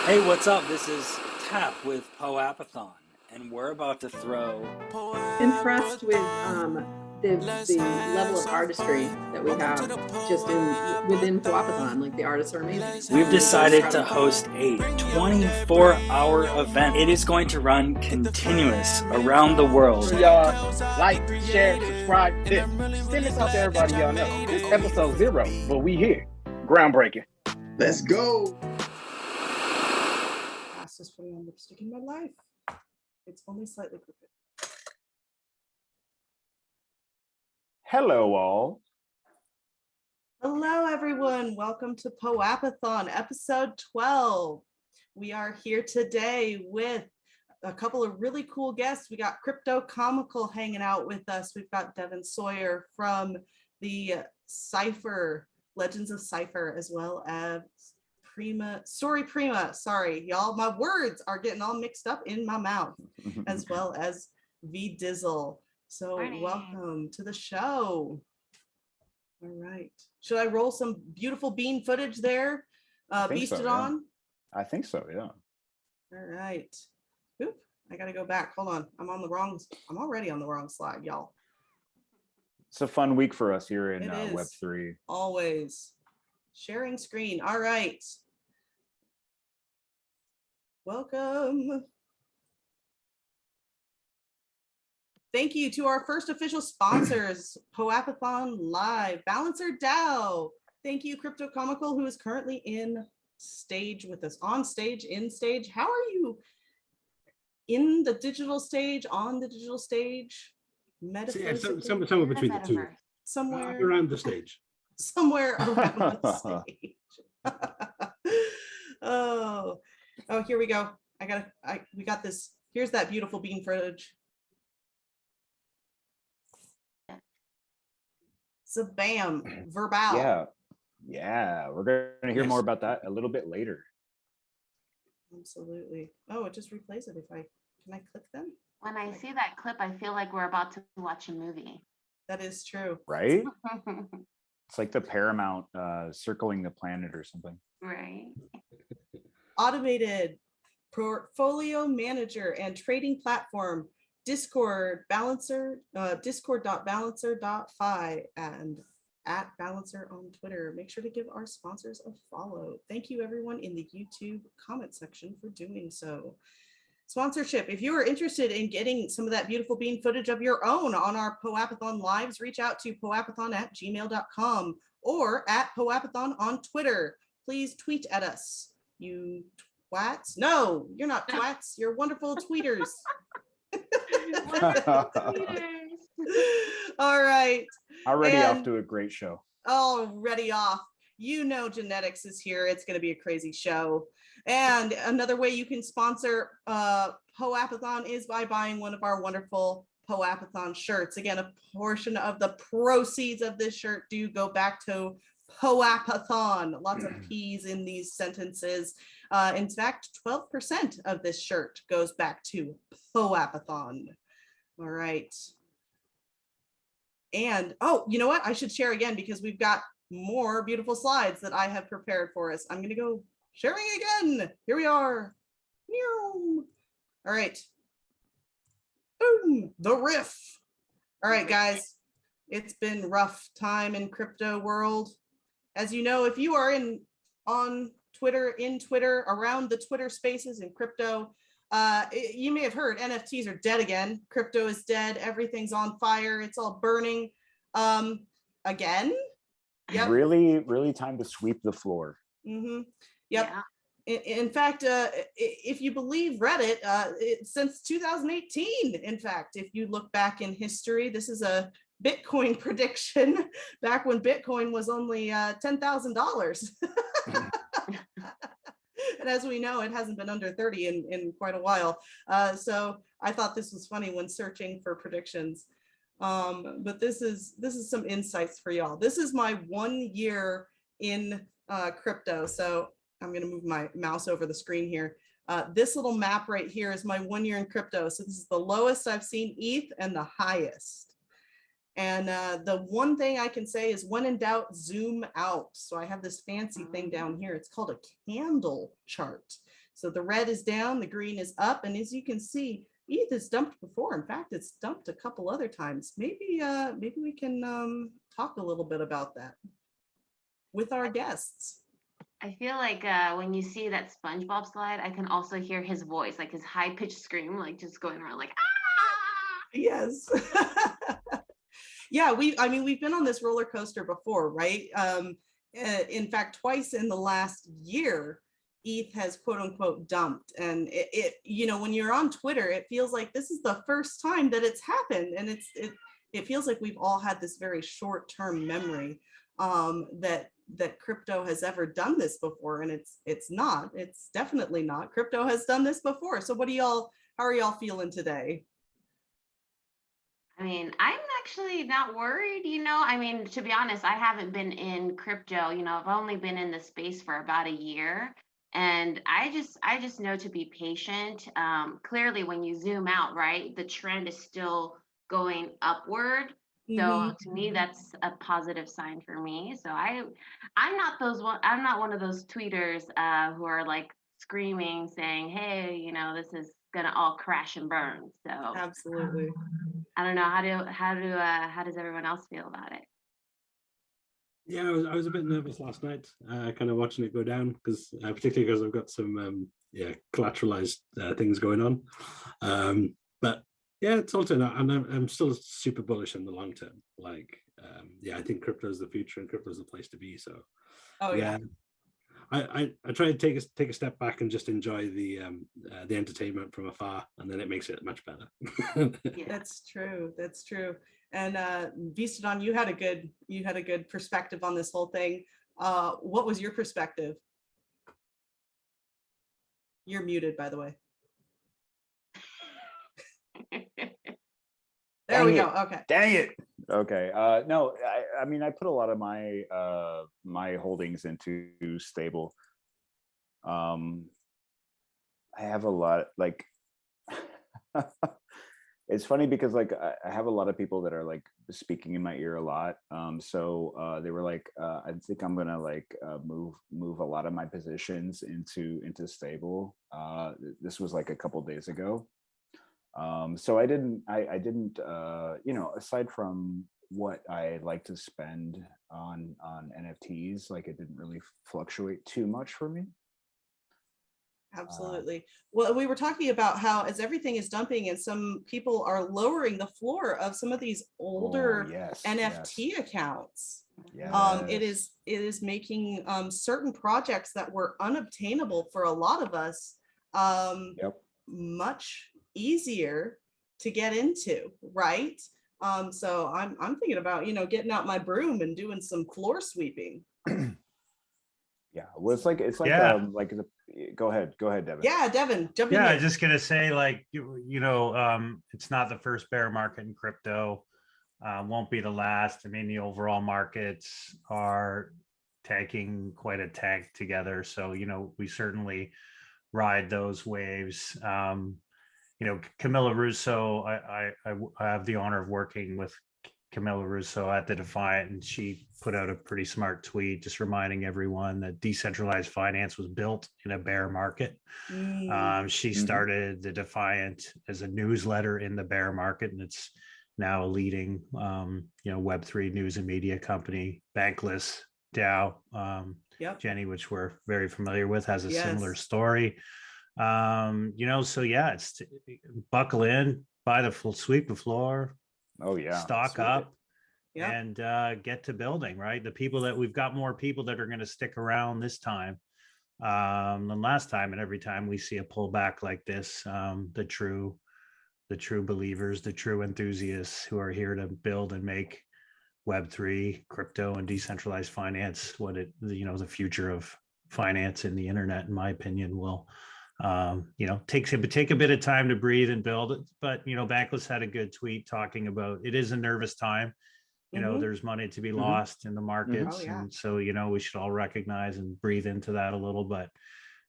Hey, what's up? This is Tap with POAPathon, and we're about to throw. Impressed with the level of artistry that we have just in within POAPathon. Like the artists are amazing. We've Really, really decided proud to of them. host a 24-hour event. It is going to run continuous around the world. Sure y'all like, share, subscribe, tip. Send this out to everybody y'all know. This episode 0, but we here. Groundbreaking. Let's go. Fastest putting on lipstick in my life. It's only slightly crooked. Hello all. Hello, everyone. Welcome to POAPathon, episode 12. We are here today with a couple of really cool guests. We got Crypto Comical hanging out with us. We've got Devin Sawyer from the Cypher, Legends of Cypher, as well as Prima, StoryPrima. Sorry, y'all. My words are getting all mixed up in my mouth, as well as V Dizzle. So welcome to the show. All right. Should I roll some beautiful bean footage there? Beast it on? I think so, yeah. All right. Oop, I got to go back. Hold on. I'm already on the wrong slide, y'all. It's a fun week for us here in It is. Web3. Always. Sharing screen. All right. Welcome. Thank you to our first official sponsors, POAPathon Live, Balancer DAO. Thank you, Crypto Comical, who is currently in stage with us, on stage, in stage. How are you in the digital stage, on the digital stage? Metaphysically? Somewhere between the two. Somewhere around the stage. Somewhere around the stage. Oh, here we go. We got this. Here's that beautiful bean footage. So bam, verbal. Yeah, we're going to hear more about that a little bit later. Absolutely. Oh, it just replays it. Can I click them? When I see that clip, I feel like we're about to watch a movie. That is true. Right? It's like the Paramount circling the planet or something. Right. Automated portfolio manager and trading platform, Discord Balancer, discord.balancer.fi, and at Balancer on Twitter. Make sure to give our sponsors a follow. Thank you, everyone in the YouTube comment section for doing so. Sponsorship. If you are interested in getting some of that beautiful bean footage of your own on our POAPathon lives, reach out to poapathon@gmail.com or at POAPathon on Twitter. Please tweet at us, you twats. No, you're not twats. You're wonderful tweeters. All right. Already off to a great show. Already off. You know, genetics is here. It's going to be a crazy show. And another way you can sponsor POAPathon is by buying one of our wonderful POAPathon shirts. Again, a portion of the proceeds of this shirt do go back to POAPathon. Lots of P's in these sentences. In fact, 12% of this shirt goes back to POAPathon. All right. And, oh, you know what? I should share again because we've got more beautiful slides that I have prepared for us. I'm going to go sharing again. Here we are. All right. Boom. The riff. All right, guys. It's been rough time in crypto world. As you know, if you are on Twitter, in Twitter, around the Twitter spaces in crypto, you may have heard NFTs are dead again. Crypto is dead. Everything's on fire. It's all burning. Again. Yep. Really time to sweep the floor. Mm-hmm. Yep. Yeah. In fact, if you believe Reddit, since 2018, in fact, if you look back in history, this is a Bitcoin prediction back when Bitcoin was only $10,000. And as we know, it hasn't been under 30 in quite a while. So I thought this was funny when searching for predictions. But this is some insights for y'all. This is my 1 year in crypto. So I'm going to move my mouse over the screen here. This little map right here is my 1 year in crypto. So this is the lowest I've seen ETH and the highest. And the one thing I can say is when in doubt, zoom out. So I have this fancy thing down here. It's called a candle chart. So the red is down, the green is up, and as you can see, ETH has dumped before. In fact, it's dumped a couple other times. Maybe we can talk a little bit about that with our guests. I feel like when you see that SpongeBob slide, I can also hear his voice, like his high-pitched scream, like just going around like, ah! Yes. Yeah, we've been on this roller coaster before, right? In fact, twice in the last year, ETH has quote unquote dumped. And it when you're on Twitter, it feels like this is the first time that it's happened. And it feels like we've all had this very short-term memory that crypto has ever done this before. And it's definitely not. Crypto has done this before. So how are y'all feeling today? I mean, I'm actually not worried, I mean, to be honest, I haven't been in crypto, I've only been in the space for about a year. And I just know to be patient. Clearly, when you zoom out, right, the trend is still going upward. So to me, that's a positive sign for me. So I'm not one of those tweeters who are like screaming, saying, "Hey, this is gonna all crash and burn." So Absolutely. I don't know how does everyone else feel about it? Yeah, I was a bit nervous last night, kind of watching it go down, because particularly because I've got some collateralized things going on. But yeah, it's all turned out, and I'm still super bullish in the long term. Like, I think crypto is the future, and crypto is the place to be. So, I try to take a step back and just enjoy the entertainment from afar, and then it makes it much better. Yeah. That's true. And Vistadon, you had a good perspective on this whole thing. What was your perspective? You're muted, by the way. There we go. Okay. Dang it. Okay. No, I mean, I put a lot of my my holdings into stable. I have a lot, like it's funny because like I have a lot of people that are like speaking in my ear a lot. So they were like, I think I'm gonna like move a lot of my positions into stable. This was like a couple days ago. So I didn't aside from what I like to spend on NFTs, like it didn't really fluctuate too much for me. Absolutely. Well, we were talking about how as everything is dumping and some people are lowering the floor of some of these older NFT accounts. It is making certain projects that were unobtainable for a lot of us much easier to get into, right? So I'm thinking about getting out my broom and doing some floor sweeping. Yeah, well, it's like go ahead, Devin. Yeah, Devin, jump in. Yeah, here. I'm just gonna say, like, it's not the first bear market in crypto. Won't be the last. I mean, the overall markets are taking quite a tank together. So, we certainly ride those waves. Camilla Russo, I have the honor of working with Camilla Russo at the Defiant, and she put out a pretty smart tweet just reminding everyone that decentralized finance was built in a bear market. She started the Defiant as a newsletter in the bear market, and it's now a leading Web3 news and media company. Bankless DAO, Jenny, which we're very familiar with, has a similar story. So yeah, it's buckle in, buy the full, sweep the floor. Oh yeah, stock up and get to building, right? We've got more people that are going to stick around this time than last time. And every time we see a pullback like this, the true believers, the true enthusiasts who are here to build and make Web3, crypto, and decentralized finance the future of finance and the internet, in my opinion, will take a bit of time to breathe and build it. But Bankless had a good tweet talking about it is a nervous time. There's money to be lost in the markets. And so we should all recognize and breathe into that a little. But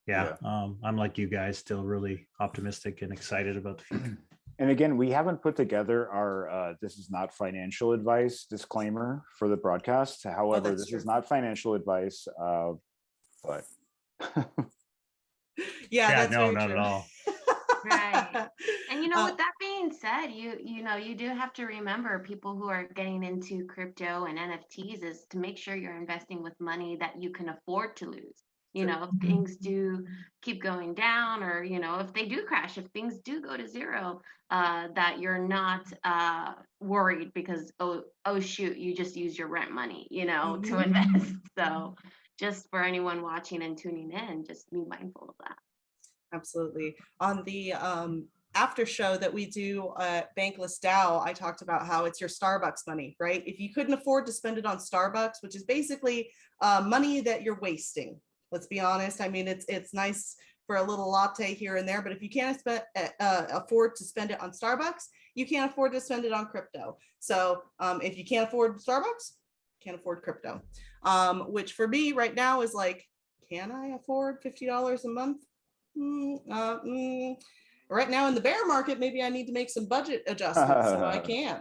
I'm like you guys, still really optimistic and excited about the future. And again, we haven't put together our this is not financial advice disclaimer for the broadcast. However, this is not financial advice, but Yeah, Yeah, that's no, very not true. at all. Right. And you know, Uh, with that being said, you know, you do have to remember people who are getting into crypto and NFTs is to make sure you're investing with money that you can afford to lose. You know, if things do keep going down, or you know, if they do crash, if things do go to zero, that you're not worried because oh shoot, you just used your rent money, you know, to Mhm. invest. So just for anyone watching and tuning in, just be mindful of that. Absolutely. On the after show that we do at Bankless DAO, I talked about how it's your Starbucks money, right? If you couldn't afford to spend it on Starbucks, which is basically money that you're wasting. Let's be honest. I mean, it's nice for a little latte here and there, but if you can't afford to spend it on Starbucks, you can't afford to spend it on crypto. So if you can't afford Starbucks, can't afford crypto, which for me right now is like, can I afford $50 a month? Right now in the bear market, maybe I need to make some budget adjustments so I can.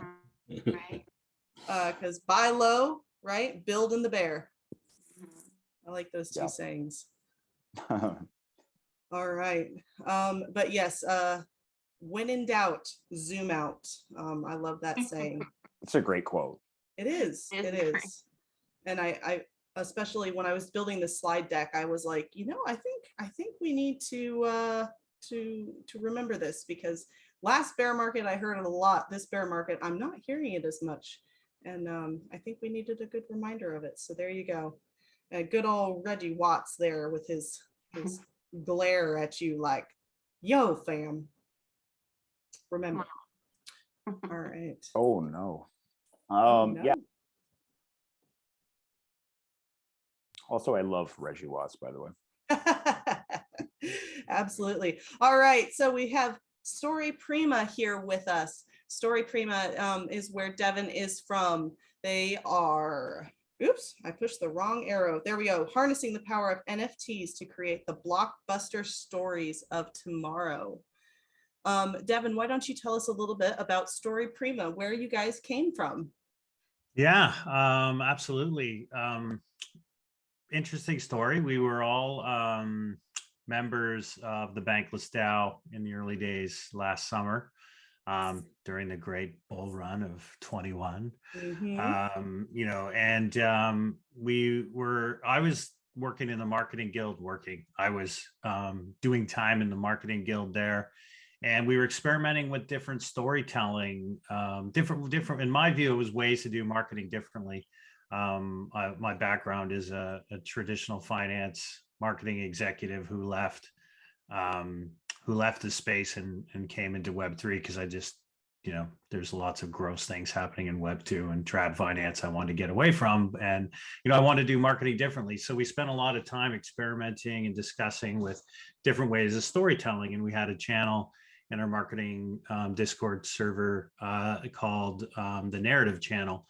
Right. Because buy low, right? Build in the bear. Mhm. I like those two Yeah. sayings. All right. But yes, when in doubt, zoom out. I love that saying. It's a great quote. It is. It's It great. is. And I especially when I was building the slide deck, I was like, you know, I think we need to remember this, because last bear market I heard it a lot. This bear market I'm not hearing it as much, and I think we needed a good reminder of it. So there you go. Good old Reggie Watts there with his glare at you like, yo fam, remember. All right. Oh no. Oh, no. Yeah. Also, I love Reggie Watts, by the way. Absolutely. All right. So we have StoryPrima here with us. StoryPrima is where Devin is from. They are, oops, I pushed the wrong arrow. There we go. Harnessing the power of NFTs to create the blockbuster stories of tomorrow. Devin, why don't you tell us a little bit about StoryPrima, where you guys came from? Yeah, absolutely. Interesting story. We were all members of the Bankless DAO in the early days last summer, during the great bull run of 21. Mhm. You know, and I was working in the marketing guild I was doing time in the marketing guild there. And we were experimenting with different storytelling, different, in my view, it was ways to do marketing differently. My background is a traditional finance marketing executive who left the space and came into Web3 because I just, you know, there's lots of gross things happening in Web2 and trad finance I wanted to get away from. And, you know, I wanted to do marketing differently. So we spent a lot of time experimenting and discussing with different ways of storytelling. And we had a channel in our marketing Discord server called the Narrative Channel.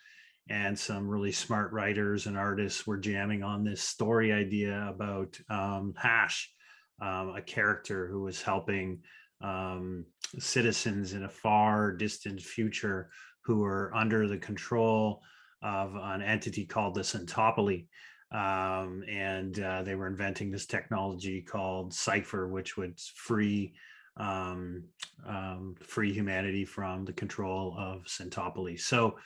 And some really smart writers and artists were jamming on this story idea about Hash, a character who was helping citizens in a far distant future who were under the control of an entity called the Centopoly. And they were inventing this technology called Cypher, which would free humanity from the control of Centopoly. So,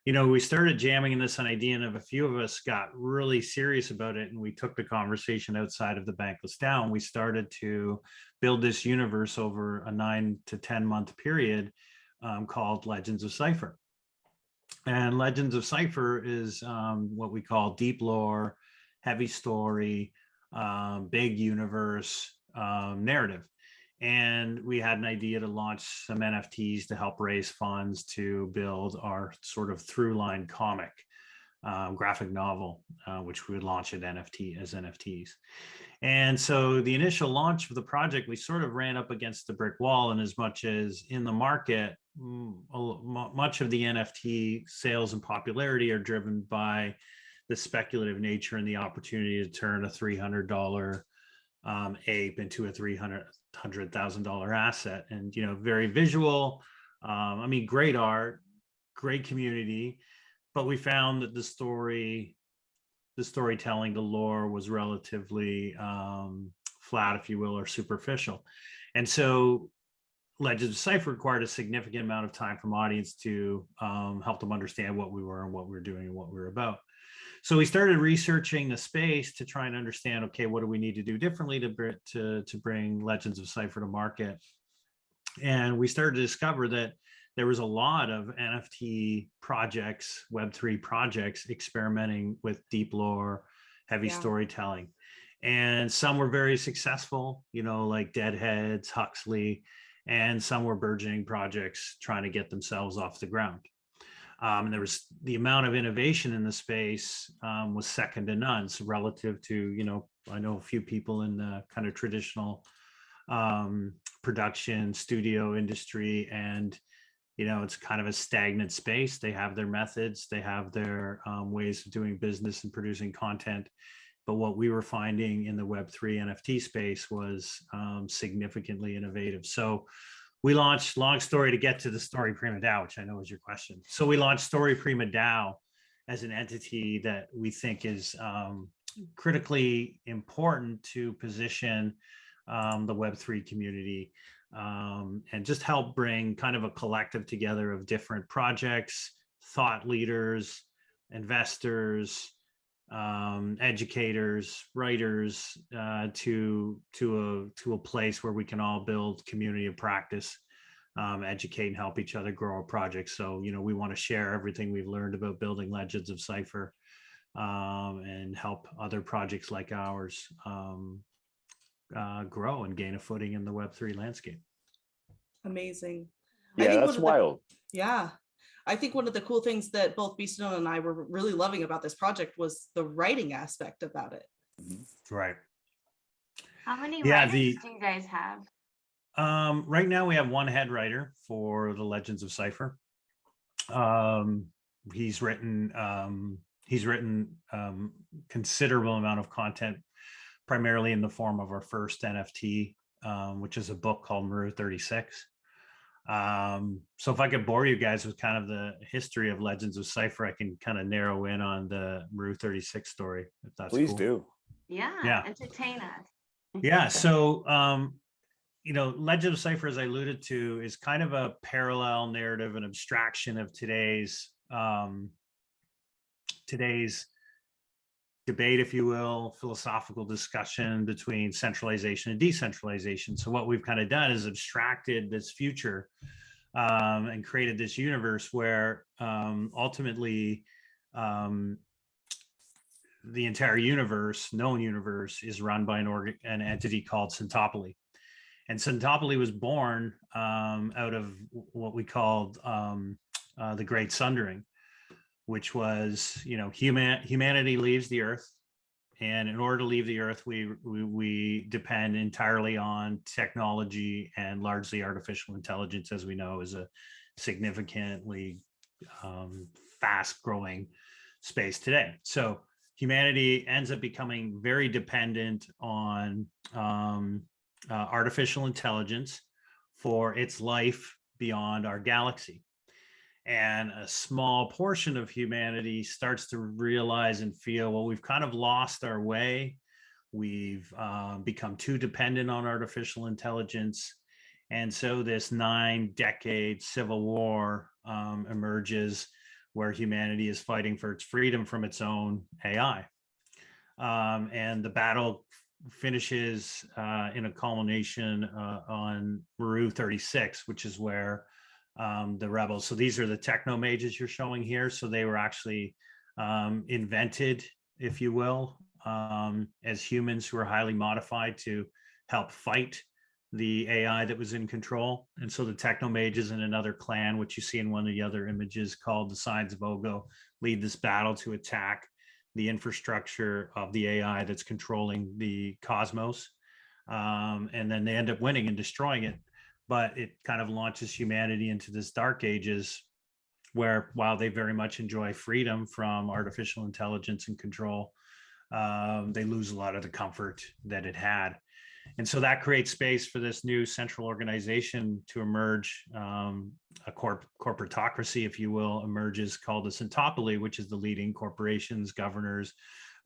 you know, we started jamming in this idea, and a few of us got really serious about it, and we took the conversation outside of the Bankless DAO. We started to build this universe over a 9 to 10 month period called Legends of Cypher. And Legends of Cypher is what we call deep lore, heavy story, big universe narrative. And we had an idea to launch some NFTs to help raise funds to build our sort of through line comic graphic novel, which we would launch as NFTs. And so the initial launch of the project, we sort of ran up against the brick wall. And as much as in the market, much of the NFT sales and popularity are driven by the speculative nature and the opportunity to turn a $300 ape into a $300,000 asset. And, you know, very visual. I mean, great art, great community, but we found that the storytelling, the lore was relatively flat, if you will, or superficial. And so Legends of Cypher required a significant amount of time from audience to help them understand what we were and what we were doing and what we were about. So we started researching the space to try and understand, okay, what do we need to do differently to bring Legends of Cypher to market? And we started to discover that there was a lot of NFT projects, Web3 projects, experimenting with deep lore, heavy storytelling. And some were very successful, you know, like Deadheads, Huxley, and some were burgeoning projects trying to get themselves off the ground. And there was the amount of innovation in the space was second to none. So relative to, you know, I know a few people in the kind of traditional production studio industry, and, you know, it's kind of a stagnant space. They have their methods, they have their ways of doing business and producing content. But what we were finding in the Web3 NFT space was significantly innovative. So we launched, long story to get to the StoryPrima DAO, which I know is your question. So we launched StoryPrima DAO as an entity that we think is critically important to position the Web3 community and just help bring kind of a collective together of different projects, thought leaders, investors, educators, writers, to a place where we can all build community of practice, educate and help each other grow our projects. So, you know, we want to share everything we've learned about building Legends of Cypher and help other projects like ours grow and gain a footing in the Web3 landscape. Amazing. Yeah, that's wild. I think one of the cool things that both Beaston and I were really loving about this project was the writing aspect about it. Right. How many writers do you guys have? Right now we have one head writer for the Legends of Cypher. He's written considerable amount of content, primarily in the form of our first NFT, which is a book called Maru 36. So if I could bore you guys with kind of the history of Legends of Cypher, I can kind of narrow in on the Maru 36 story, if that's Please cool. do. Yeah, entertain us. Yeah, so you know, Legend of Cypher, as I alluded to, is kind of a parallel narrative and abstraction of today's debate, if you will, philosophical discussion between centralization and decentralization. So what we've kind of done is abstracted this future and created this universe where ultimately the entire universe, known universe, is run by an entity called Centopoly. And Centopoly was born out of what we called the Great Sundering, which was, you know, humanity leaves the earth, and in order to leave the earth, we depend entirely on technology, and largely artificial intelligence, as we know, is a significantly fast-growing space today. So humanity ends up becoming very dependent on artificial intelligence for its life beyond our galaxy. And a small portion of humanity starts to realize and feel, well, we've kind of lost our way. We've become too dependent on artificial intelligence. And so this 9-decade civil war emerges, where humanity is fighting for its freedom from its own AI. And the battle finishes in a culmination on Maru 36, which is where the rebels, so these are the techno mages you're showing here. So they were actually invented, if you will, as humans who are highly modified to help fight the AI that was in control. And so the techno mages and another clan, which you see in one of the other images called the Signs of Ogo, lead this battle to attack the infrastructure of the AI that's controlling the cosmos. And then they end up winning and destroying it. But it kind of launches humanity into this dark ages where, while they very much enjoy freedom from artificial intelligence and control, they lose a lot of the comfort that it had. And so that creates space for this new central organization to emerge. A corporatocracy, if you will, emerges, called the Centopoly, which is the leading corporations, governors,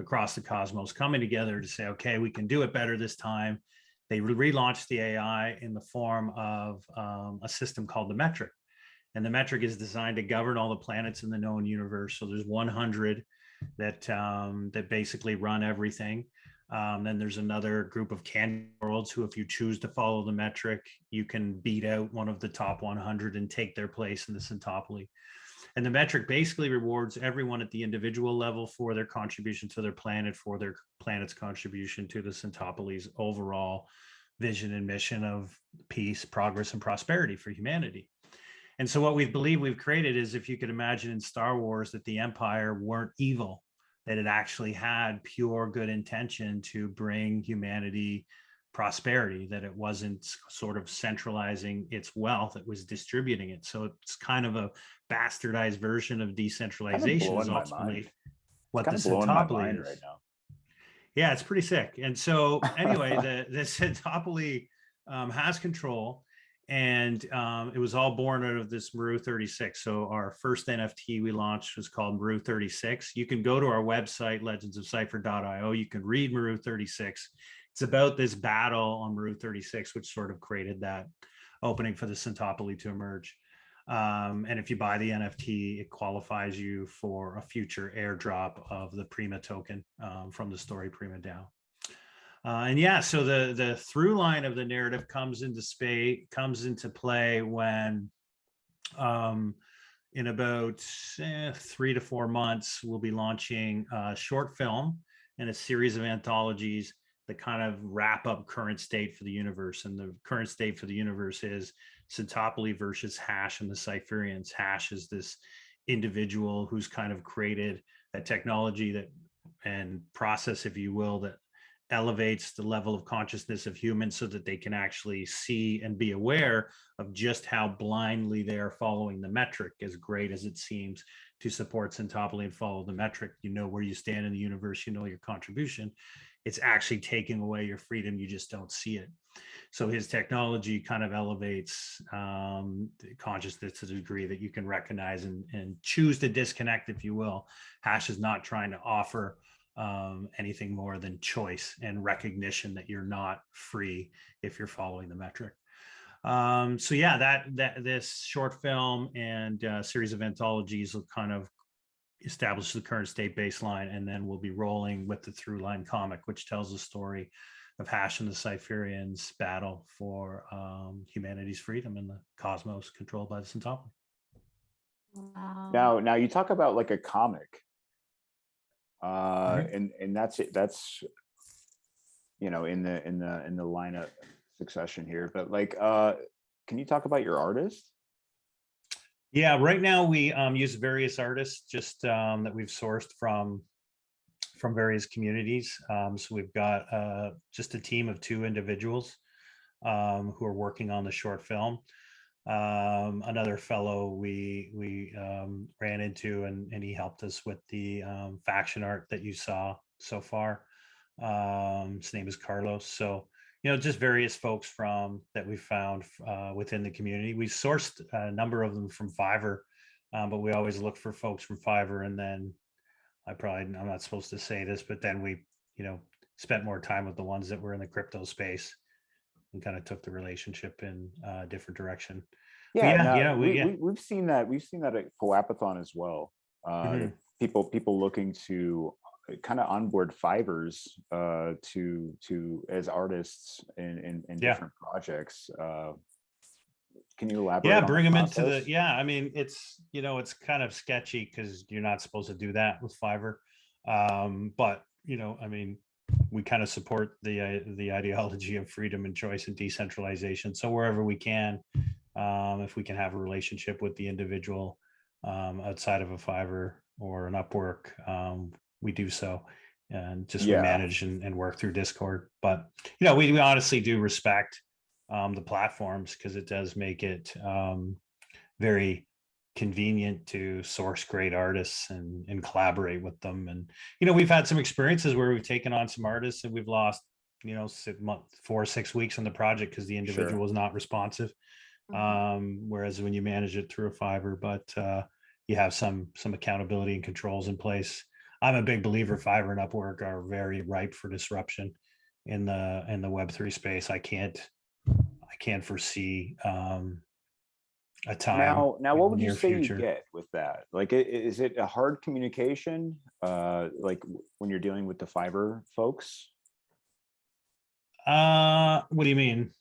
across the cosmos coming together to say, okay, we can do it better this time. They relaunched the AI in the form of a system called the metric. And the metric is designed to govern all the planets in the known universe. So there's 100 that basically run everything. Then there's another group of candidate worlds who, if you choose to follow the metric, you can beat out one of the top 100 and take their place in the centopoly. And the metric basically rewards everyone at the individual level for their contribution to their planet, for their planet's contribution to the centopoly's overall vision and mission of peace, progress, and prosperity for humanity. And so what we believe we've created is, if you could imagine in Star Wars that the Empire weren't evil, that it actually had pure good intention to bring humanity prosperity, that it wasn't sort of centralizing its wealth, it was distributing it. So it's kind of a bastardized version of decentralization is ultimately what the centopoly is. Right now. Yeah, it's pretty sick. And so anyway, the centopoly has control, and it was all born out of this Maru 36. So our first NFT we launched was called Maru 36. You can go to our website, legendsofcypher.io. You can read Maru 36. It's about this battle on Maru 36, which sort of created that opening for the centopoly to emerge. And if you buy the NFT, it qualifies you for a future airdrop of the Prima token from the StoryPrima DAO. And yeah, so the through line of the narrative comes into play when in about 3 to 4 months, we'll be launching a short film and a series of anthologies that kind of wrap up current state for the universe. And the current state for the universe is Centopoly versus Hash and the Cypherians. Hash is this individual who's kind of created a technology that and process, if you will, that elevates the level of consciousness of humans so that they can actually see and be aware of just how blindly they are following the metric. As great as it seems to support Centopoly and follow the metric, you know where you stand in the universe, you know your contribution. It's actually taking away your freedom. You just don't see it. So his technology kind of elevates consciousness to the degree that you can recognize and choose to disconnect, if you will. Hash is not trying to offer anything more than choice and recognition that you're not free if you're following the metric. So yeah, that this short film and series of anthologies will kind of establish the current state baseline, and then we'll be rolling with the through line comic, which tells the story of Hash and the Cypherians' battle for humanity's freedom in the cosmos controlled by the Centopoly. Wow. Now you talk about like a comic, and that's it. That's, you know, in the lineup succession here. But like, can you talk about your artist? Yeah, right now we use various artists just that we've sourced from various communities. So we've got just a team of 2 individuals who are working on the short film. Another fellow we ran into, and he helped us with the faction art that you saw so far. His name is Carlos. So, you know, just various folks that we found within the community. We sourced a number of them from Fiverr, but we always look for folks from Fiverr. And then I'm not supposed to say this, but then we, you know, spent more time with the ones that were in the crypto space and kind of took the relationship in a different direction. Yeah, we've seen that. We've seen that at POAPathon as well. People looking to kind of onboard Fivers to as artists in different projects. Can you elaborate? Yeah, on bring them into process? I mean, it's, you know, it's kind of sketchy because you're not supposed to do that with Fiverr. But, you know, I mean, we kind of support the ideology of freedom and choice and decentralization. So wherever we can, if we can have a relationship with the individual outside of a Fiverr or an Upwork, we do so, and just we manage and work through Discord. But, you know, we honestly do respect the platforms, because it does make it very convenient to source great artists and collaborate with them. And, you know, we've had some experiences where we've taken on some artists and we've lost, you know, 4 or 6 weeks on the project because the individual was not responsive. Whereas when you manage it through a Fiverr, but you have some accountability and controls in place. I'm a big believer Fiverr and Upwork are very ripe for disruption in the Web3 space. I can't foresee a time Now, in what the would you near say you future. get with that? Like, is it a hard communication? Like when you're dealing with the Fiverr folks? What do you mean?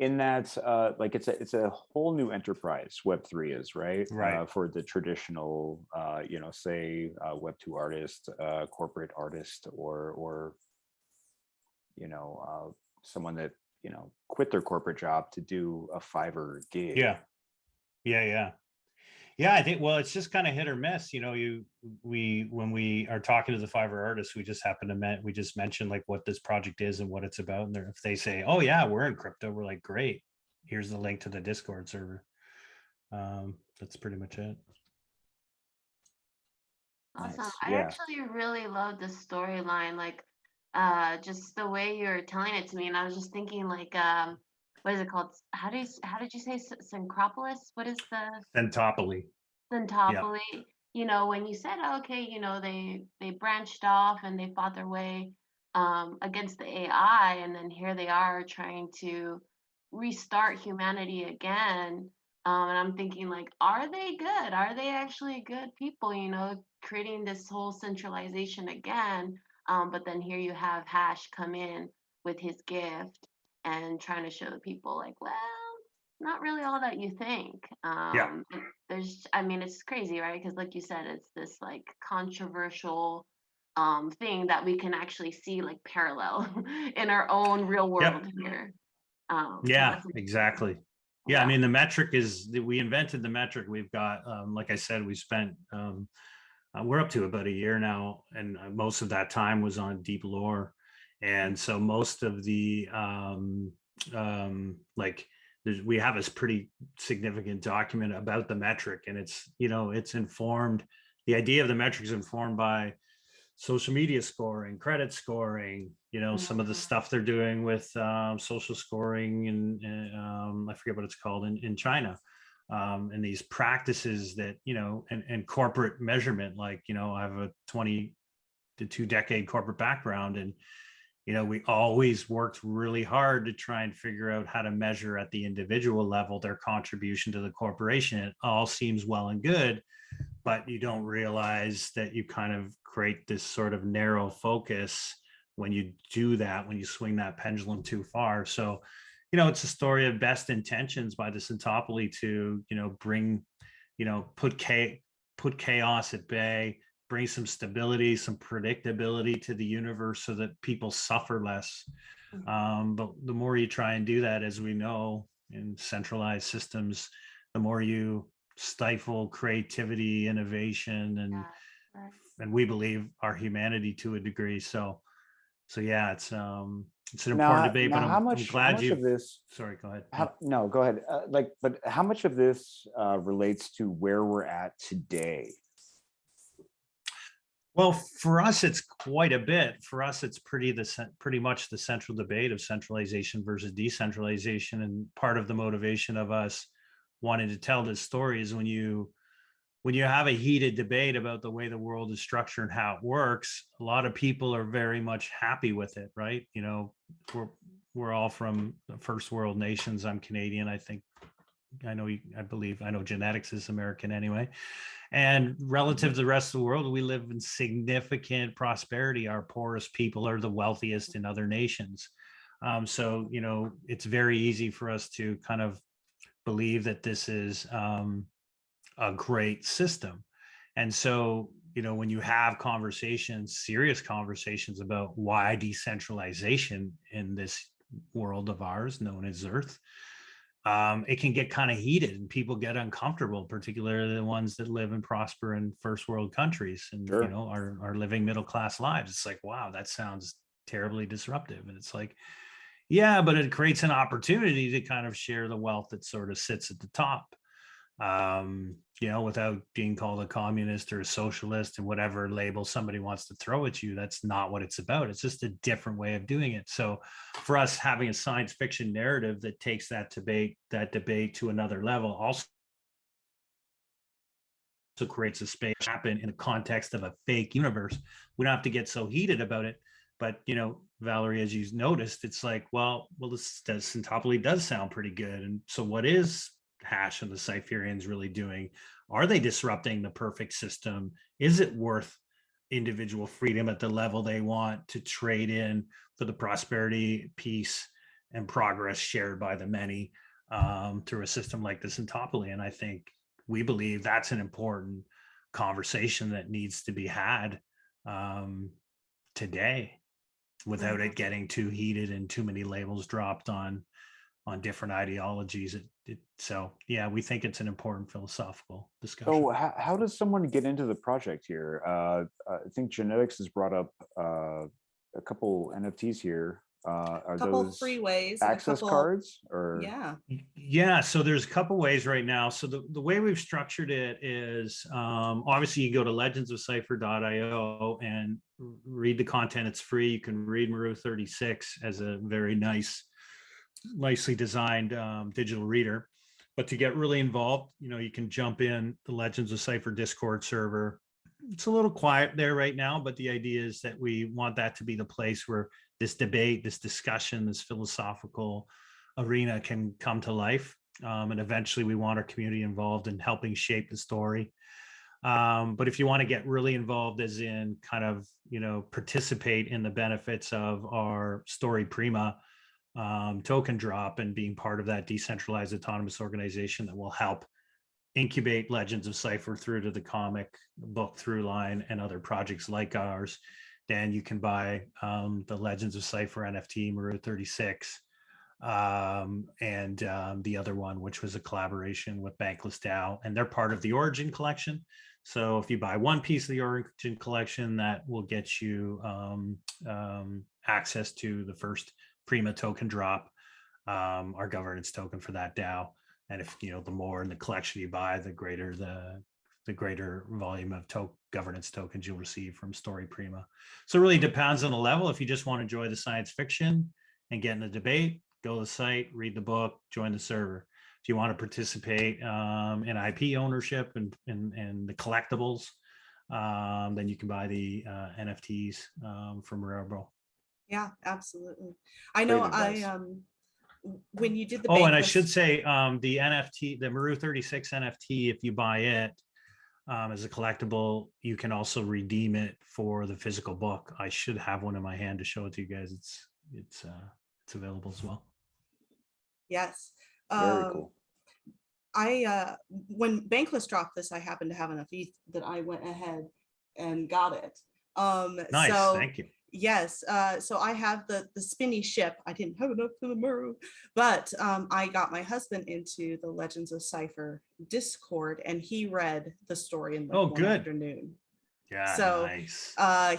In that, like it's a whole new enterprise. Web3 is, right? Right. For the traditional, say Web2 artist, corporate artist, or someone that quit their corporate job to do a Fiverr gig. Yeah. I think, well, it's just kind of hit or miss. When we are talking to the Fiverr artists, we just happen to we just mention like what this project is and what it's about. And if they say, oh yeah, we're in crypto, we're like, great, here's the link to the Discord server. That's pretty much it. Awesome. Nice. I Yeah. actually really love the storyline, like just the way you're telling it to me. And I was just thinking like what is it called? How did you say Syncropolis? What is the Centopoly. Centopoly? When you said okay, they branched off and they fought their way against the AI, and then here they are trying to restart humanity again. And I'm thinking like, are they good? Are they actually good people, creating this whole centralization again? But then here you have Hash come in with his gift and trying to show the people like, well, not really all that you think. Yeah. It's crazy, right? Because like you said, it's this like controversial thing that we can actually see like parallel in our own real world here. Yeah, exactly. Yeah, yeah. I mean, the metric we invented the metric. We've got, like I said, we spent, we're up to about a year now, and most of that time was on deep lore. And so most of the, we have this pretty significant document about the metric, and it's informed, the idea of the metric is informed by social media scoring, credit scoring, some of the stuff they're doing with social scoring and I forget what it's called in China. And these practices that, and corporate measurement, like, I have a 20 to 2 decade corporate background, and, we always worked really hard to try and figure out how to measure at the individual level their contribution to the corporation. It all seems well and good, but you don't realize that you kind of create this sort of narrow focus when you do that, when you swing that pendulum too far. So, it's a story of best intentions by the Centopoly to, bring, put chaos at bay, bring some stability, some predictability to the universe so that people suffer less. But the more you try and do that, as we know, in centralized systems, the more you stifle creativity, innovation, and we believe our humanity to a degree. So yeah, it's an important debate. But I'm glad you. Of this? Sorry, go ahead. No, go ahead. But how much of this relates to where we're at today? Well, for us, it's quite a bit. For us, it's pretty much the central debate of centralization versus decentralization. And part of the motivation of us wanting to tell this story is when you have a heated debate about the way the world is structured and how it works, a lot of people are very much happy with it, right? We're all from the first world nations. I'm Canadian. I know genetics is American anyway. And relative to the rest of the world, we live in significant prosperity. Our poorest people are the wealthiest in other nations. So, it's very easy for us to kind of believe that this is a great system. And so, when you have serious conversations about why decentralization in this world of ours known as Earth, it can get kind of heated and people get uncomfortable, particularly the ones that live and prosper in first world countries and, Sure. are living middle-class lives. It's like, wow, that sounds terribly disruptive. And it's like, yeah, but it creates an opportunity to kind of share the wealth that sort of sits at the top, without being called a communist or a socialist and whatever label somebody wants to throw at you. That's not what it's about. It's just a different way of doing it. So for us, having a science fiction narrative that takes that debate to another level also creates a space happen in the context of a fake universe. We don't have to get so heated about it. But, you know, Valerie, as you noticed, it's like, well, this Centopoly does sound pretty good. And so what is Hash and the Cypherians really doing? Are they disrupting the perfect system? Is it worth individual freedom at the level they want to trade in for the prosperity, peace, and progress shared by the many through a system like the Centopoly? And I think we believe that's an important conversation that needs to be had today, without it getting too heated and too many labels dropped on different ideologies. So yeah, we think it's an important philosophical discussion. So how does someone get into the project here? I think Genetics has brought up a couple NFTs here. Are couple those free ways, access cards or? Yeah, so there's a couple ways right now. So the way we've structured it is obviously you go to legendsofcypher.io and read the content. It's free. You can read Maru 36 as a very nicely designed digital reader. But to get really involved, you know, you can jump in the Legends of Cypher Discord server. It's a little quiet there right now, but the idea is that we want that to be the place where this debate, this discussion, this philosophical arena can come to life. And eventually we want our community involved in helping shape the story. But if you want to get really involved, as in kind of, you know, participate in the benefits of our StoryPrima token drop and being part of that decentralized autonomous organization that will help incubate Legends of Cypher through to the comic book through line and other projects like ours, then you can buy the Legends of Cypher NFT Maru 36 and the other one, which was a collaboration with Bankless DAO, and they're part of the Origin collection. So if you buy one piece of the Origin collection, that will get you access to the first Prima token drop, our governance token for that DAO. And if, you know, the more in the collection you buy, the greater the greater volume of governance tokens you'll receive from StoryPrima. So it really depends on the level. If you just want to enjoy the science fiction and get in the debate, go to the site, read the book, join the server. If you want to participate in IP ownership and the collectibles, then you can buy the NFTs from Rarebro. Yeah, absolutely. I know when you did the and I should say the NFT, the Maru 36 NFT, if you buy it as a collectible, you can also redeem it for the physical book. I should have one in my hand to show it to you guys. It's available as well. Yes. Very cool. When Bankless dropped this, I happened to have enough ETH that I went ahead and got it. Nice, so, thank you. Yes, so I have the spinny ship. I didn't have enough for the Maru, but I got my husband into the Legends of Cypher Discord, and he read the story in one afternoon. Yeah, so nice.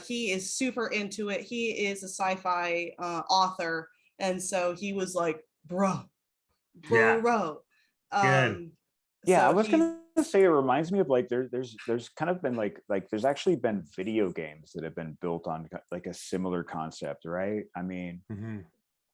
He is super into it. He is a sci-fi author, and so he was like, bro. Good. Yeah, I was gonna say, it reminds me of like there's kind of been like there's actually been video games that have been built on like a similar concept, right? I mean,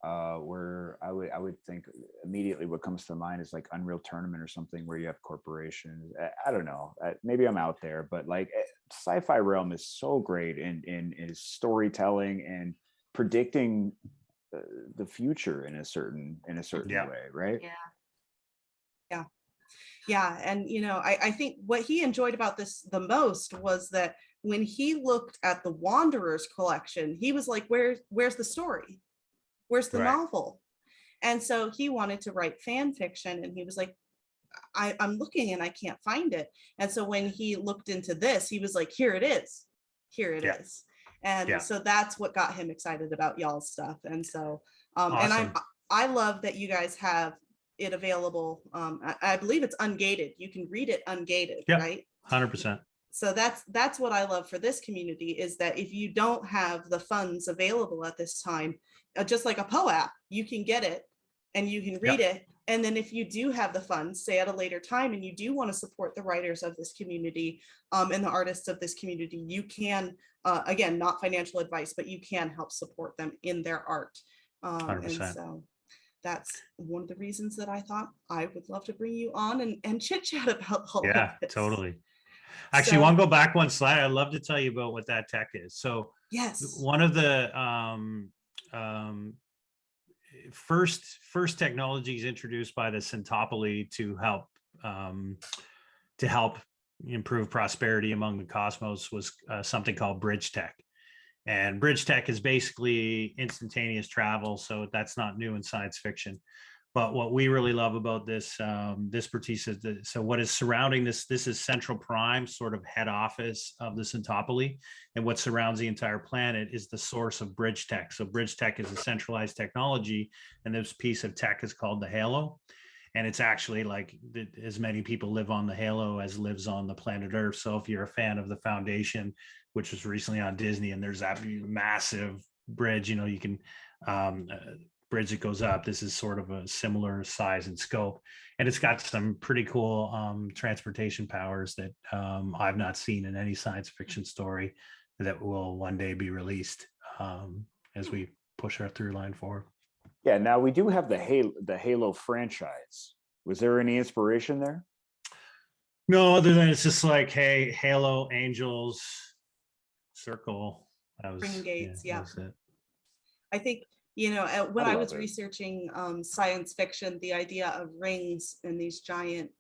where I would think immediately what comes to mind is like Unreal Tournament or something where you have corporations. I don't know, maybe I'm out there, but like sci-fi realm is so great in storytelling and predicting the future in a certain way, right? Yeah, and you know, I think what he enjoyed about this the most was that when he looked at the Wanderers collection, he was like, where's the story? Where's the novel? And so he wanted to write fan fiction, and he was like, I'm looking and I can't find it. And so when he looked into this, he was like, here it is. And so that's what got him excited about y'all's stuff. And so awesome. And I love that you guys have it available. I believe it's ungated. You can read it ungated, right? 100%. So that's what I love for this community, is that if you don't have the funds available at this time, just like a POAP, you can get it and you can read it. And then if you do have the funds, say at a later time, and you do want to support the writers of this community and the artists of this community, you can, again, not financial advice, but you can help support them in their art. 100%. And so that's one of the reasons that I thought I would love to bring you on and chit chat about all of this. Totally. Actually, So- want to go back one slide? I'd love to tell you about what that tech is. So Yes. one of the first technologies introduced by the Centopoly to help improve prosperity among the cosmos was something called bridge tech. And bridge tech is basically instantaneous travel, so that's not new in science fiction. But what we really love about this expertise is so what is surrounding this is Central Prime, sort of head office of the Centopoly, and what surrounds the entire planet is the source of bridge tech. So bridge tech is a centralized technology, and this piece of tech is called the halo. And it's actually like as many people live on the halo as lives on the planet Earth. So if you're a fan of the Foundation, which was recently on Disney, and there's that massive bridge, you can bridge that goes up. This is sort of a similar size and scope, and it's got some pretty cool transportation powers that I've not seen in any science fiction story that will one day be released as we push our through line forward. Yeah, now we do have the Halo franchise. Was there any inspiration there? No, other than it's just like, hey, Halo, Angels, Circle. That was Ring gates, yeah. that was it. I think, when I I love was it. researching science fiction, the idea of rings and these giant,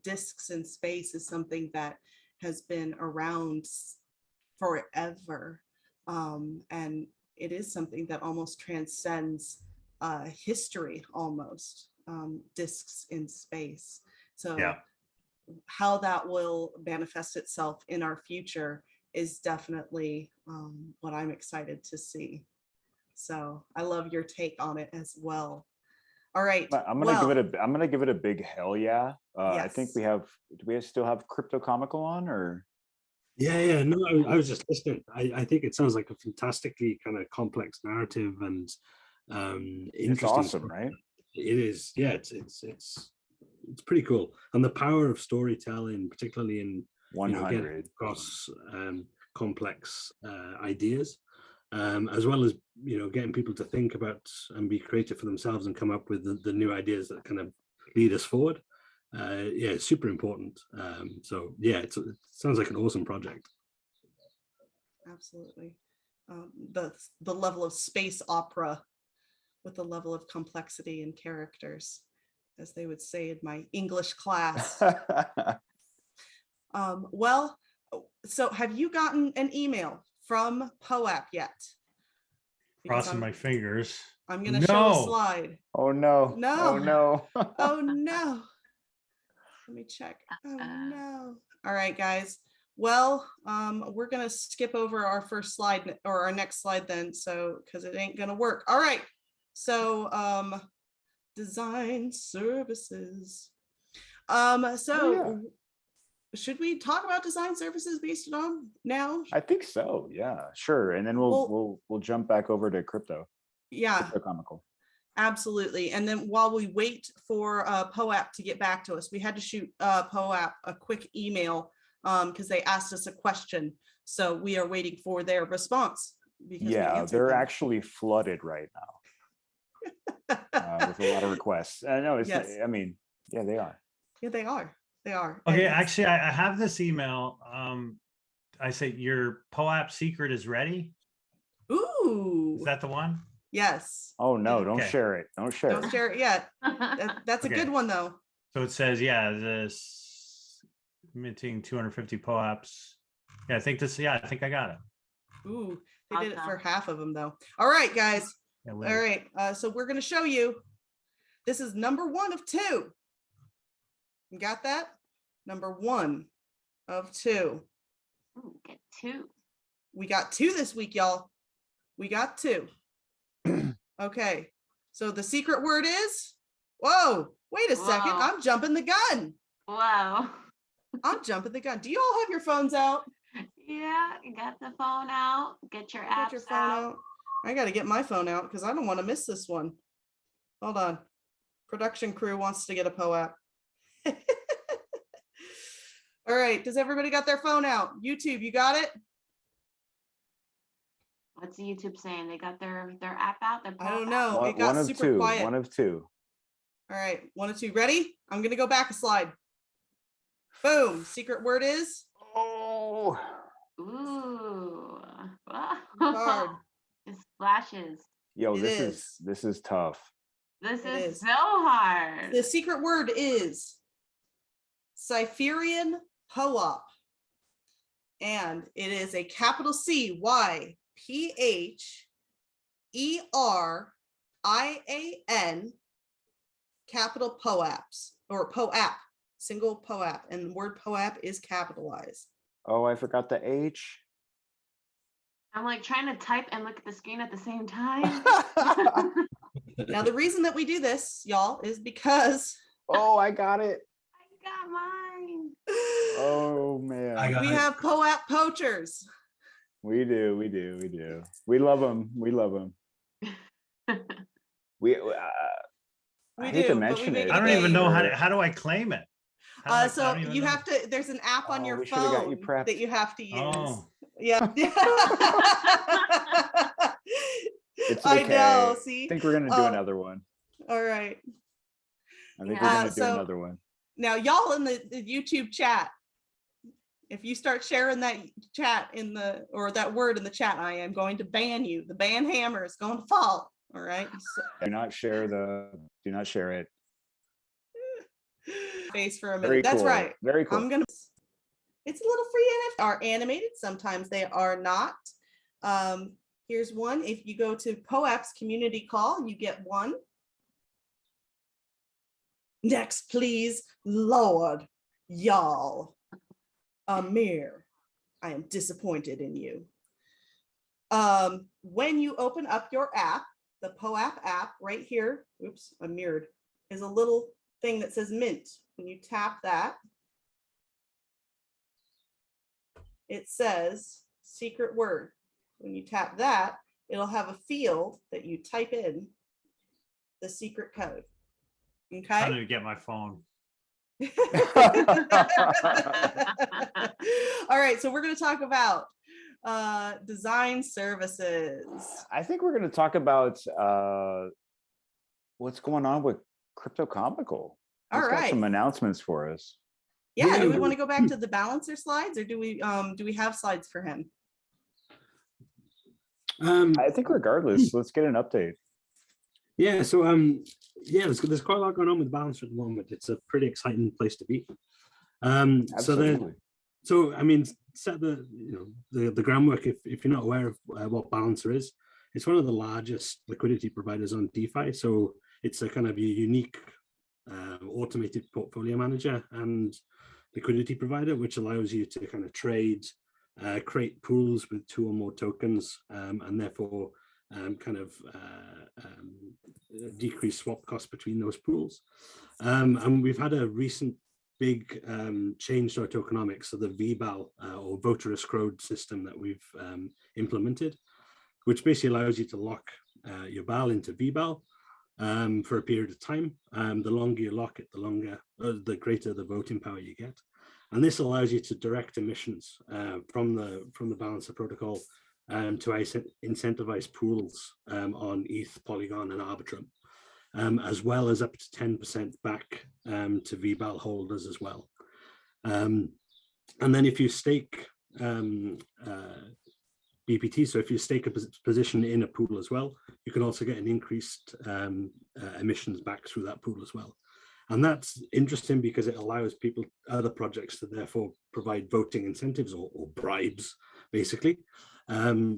discs in space is something that has been around forever. And it is something that almost transcends history, almost, discs in space. So Yeah. how that will manifest itself in our future is definitely what I'm excited to see. So I love your take on it as well. All right. I'm gonna give it a big hell yeah. I think Yes. do we still have Crypto Comical on, or? Yeah. No, I was just listening. I think it sounds like a fantastically kind of complex narrative and It's interesting. awesome, stuff. right? It is. Yeah, it's pretty cool. And the power of storytelling, particularly in 100. across complex ideas, as well as getting people to think about and be creative for themselves and come up with the new ideas that kind of lead us forward. It's super important. So yeah, it sounds like an awesome project. Absolutely. The level of space opera with the level of complexity and characters, as they would say in my English class. Well, so have you gotten an email from POAP yet? Because Crossing my fingers. I'm going to show a No. slide. Oh no. No. Oh no. Oh no. Let me check. Oh no. All right, guys. Well, we're going to skip over our first slide or our next slide then, so because it ain't going to work. All right. So design services. Should we talk about design services based on now? I think so. Yeah, sure. And then we'll jump back over to crypto. Yeah. Crypto Comical. Absolutely. And then while we wait for POAP to get back to us, we had to shoot POAP a quick email because they asked us a question. So we are waiting for their response. Yeah, they're actually flooded right now with a lot of requests. No, it's. Yes. I mean, yeah, they are. Yeah, they are. They are. Okay, And actually, I have this email. I say your POAP secret is ready. ooh. Is that the one? Yes. Oh no! Don't Okay. share it. Don't share Don't it. share it yet. That's a Okay. good one though. So it says, yeah, this minting 250 POAPs. Yeah, I think I got it. Ooh, they did it for Awesome. half of them though. All right, guys. Yeah, All right. So we're going to show you. This is number 1 of 2. You got that? Number 1 of 2. Ooh, get 2. We got 2 this week, y'all. We got 2. Okay. So the secret word is, whoa, wait a second. Whoa. I'm jumping the gun. Wow. I'm jumping the gun. Do you all have your phones out? Yeah, you got the phone out. Get your Get apps your phone out. out. I got to get my phone out because I don't want to miss this one. Hold on. Production crew wants to get a POAP. All right. Does everybody got their phone out? YouTube, you got it? What's YouTube saying? They got their app out? Their I don't POAP know. app? It got One of super two. quiet. One of two. All right. 1 of 2. Ready? I'm going to go back a slide. Boom. Secret word is Oh, Ooh. card. It splashes. yo, It this is tough. This It is is. so hard. The secret word is Cypherian POAP. And it is a capital CYPHERIAN capital POAPs or POAP, single POAP. And the word POAP is capitalized. Oh, I forgot the H. I'm like trying to type and look at the screen at the same time. Now, the reason that we do this, y'all, is because Oh, I got it. I got mine. Oh man. I got we it. have POAP poachers. We do. We love them. We We I hate do, to but we mention make it. it I don't even know but- how do I claim it? How do I So don't even you know. have to, there's an app on Oh, your we should've got you phone prepped. that you have to use. Oh. Yeah. It's I okay. know, see? I think we're gonna do another one. All right. I think Yeah. we're gonna do So- another one. Now, y'all in the YouTube chat, if you start sharing that chat or that word in the chat, I am going to ban you. The ban hammer is going to fall. All right. Do not share it. Face for a minute. Very That's cool. right. Very cool. I'm gonna. It's a little free NFT. Are animated. Sometimes they are not. Here's one. If you go to POAP's community call, you get one. Next, please, Lord, y'all. Amir, I am disappointed in you. When you open up your app, the POAP app right here, oops, I'm mirrored, is a little thing that says mint. When you tap that, it says secret word. When you tap that, it'll have a field that you type in the secret code. I'm Okay. trying to get my phone. All right, so we're going to talk about design services. I think we're gonna talk about what's going on with Crypto Comical. All He's got right. some announcements for us. Yeah, do we want to go back to the balancer slides, or do we have slides for him? I think regardless, let's get an update. Yeah, so yeah, there's quite a lot going on with Balancer at the moment. It's a pretty exciting place to be. Absolutely. So I mean, set the groundwork. If you're not aware of what Balancer is, it's one of the largest liquidity providers on DeFi. So it's a kind of a unique automated portfolio manager and liquidity provider, which allows you to kind of trade, create pools with 2 or more tokens, and therefore decrease swap costs between those pools. And we've had a recent big change to our tokenomics, so the VBAL or voter escrowed system that we've implemented, which basically allows you to lock your BAL into VBAL for a period of time. The longer you lock it, the greater the voting power you get. And this allows you to direct emissions from the Balancer protocol to incentivize pools on ETH, Polygon, and Arbitrum, as well as up to 10% back to VBAL holders as well. And then if you stake BPT, so if you stake a position in a pool as well, you can also get an increased emissions back through that pool as well. And that's interesting because it allows other projects to therefore provide voting incentives or bribes, basically,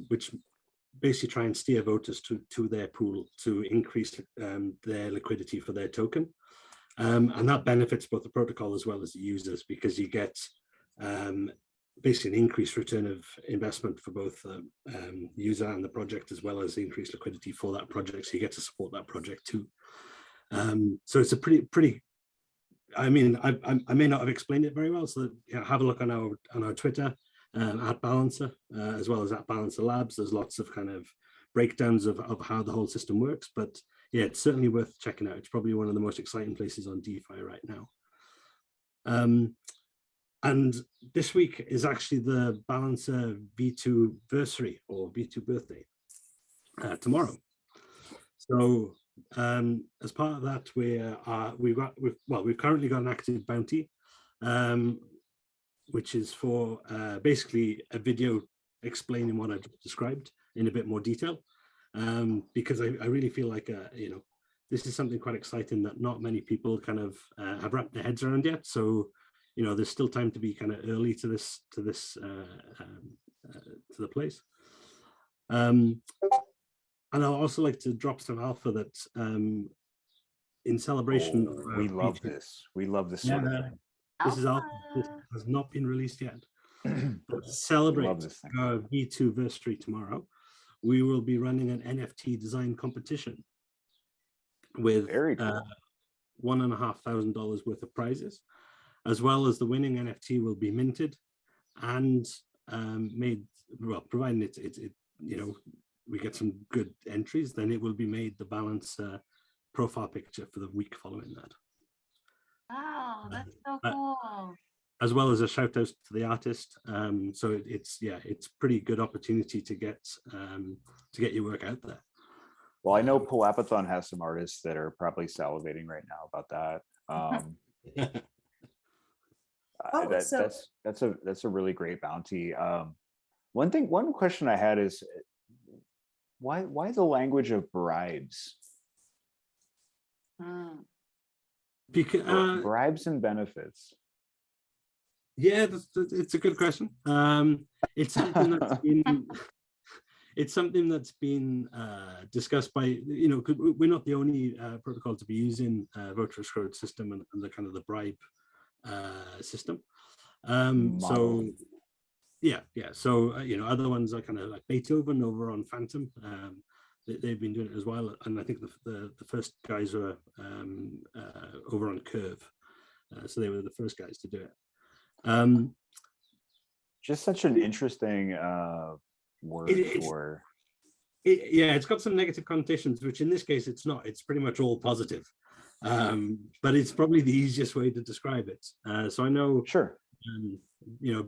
which basically try and steer voters to their pool to increase their liquidity for their token. And that benefits both the protocol as well as the users, because you get basically an increased return of investment for both the user and the project, as well as the increased liquidity for that project. So you get to support that project too. So it's a pretty. I mean, I may not have explained it very well. So have a look on our Twitter at Balancer, as well as at Balancer Labs. There's lots of kind of breakdowns of how the whole system works. But yeah, it's certainly worth checking out. It's probably one of the most exciting places on DeFi right now. And this week is actually the Balancer V2 versary or V2 birthday tomorrow. So as part of that, we've currently got an active bounty which is for basically a video explaining what I just described in a bit more detail, because I really feel like this is something quite exciting that not many people kind of have wrapped their heads around yet. So there's still time to be kind of early to the place. And I'll also like to drop some alpha that in celebration. We love this. We love this sort of thing. This is alpha. This has not been released yet. But to celebrate our V2 versary tomorrow, we will be running an NFT design competition with very cool. $1,500 worth of prizes, as well as the winning NFT will be minted and made. Well, providing it we get some good entries, then it will be made the balance profile picture for the week following that. Wow, that's so cool. As well as a shout out to the artist. So it's pretty good opportunity to get your work out there. Well, I know POAPathon has some artists that are probably salivating right now about that. That's a really great bounty. One question I had is why the language of bribes? Because bribes and benefits. Yeah, it's a good question. It's something that's been discussed by, because we're not the only protocol to be using voter escrow system and the kind of the bribe system. So yeah. So other ones are kind of like Beethoven over on Phantom. They've been doing it as well, and I think the first guys were over on Curve, so they were the first guys to do it. Just such an interesting word for. It's got some negative connotations, which in this case it's not. It's pretty much all positive, but it's probably the easiest way to describe it. So I know, sure,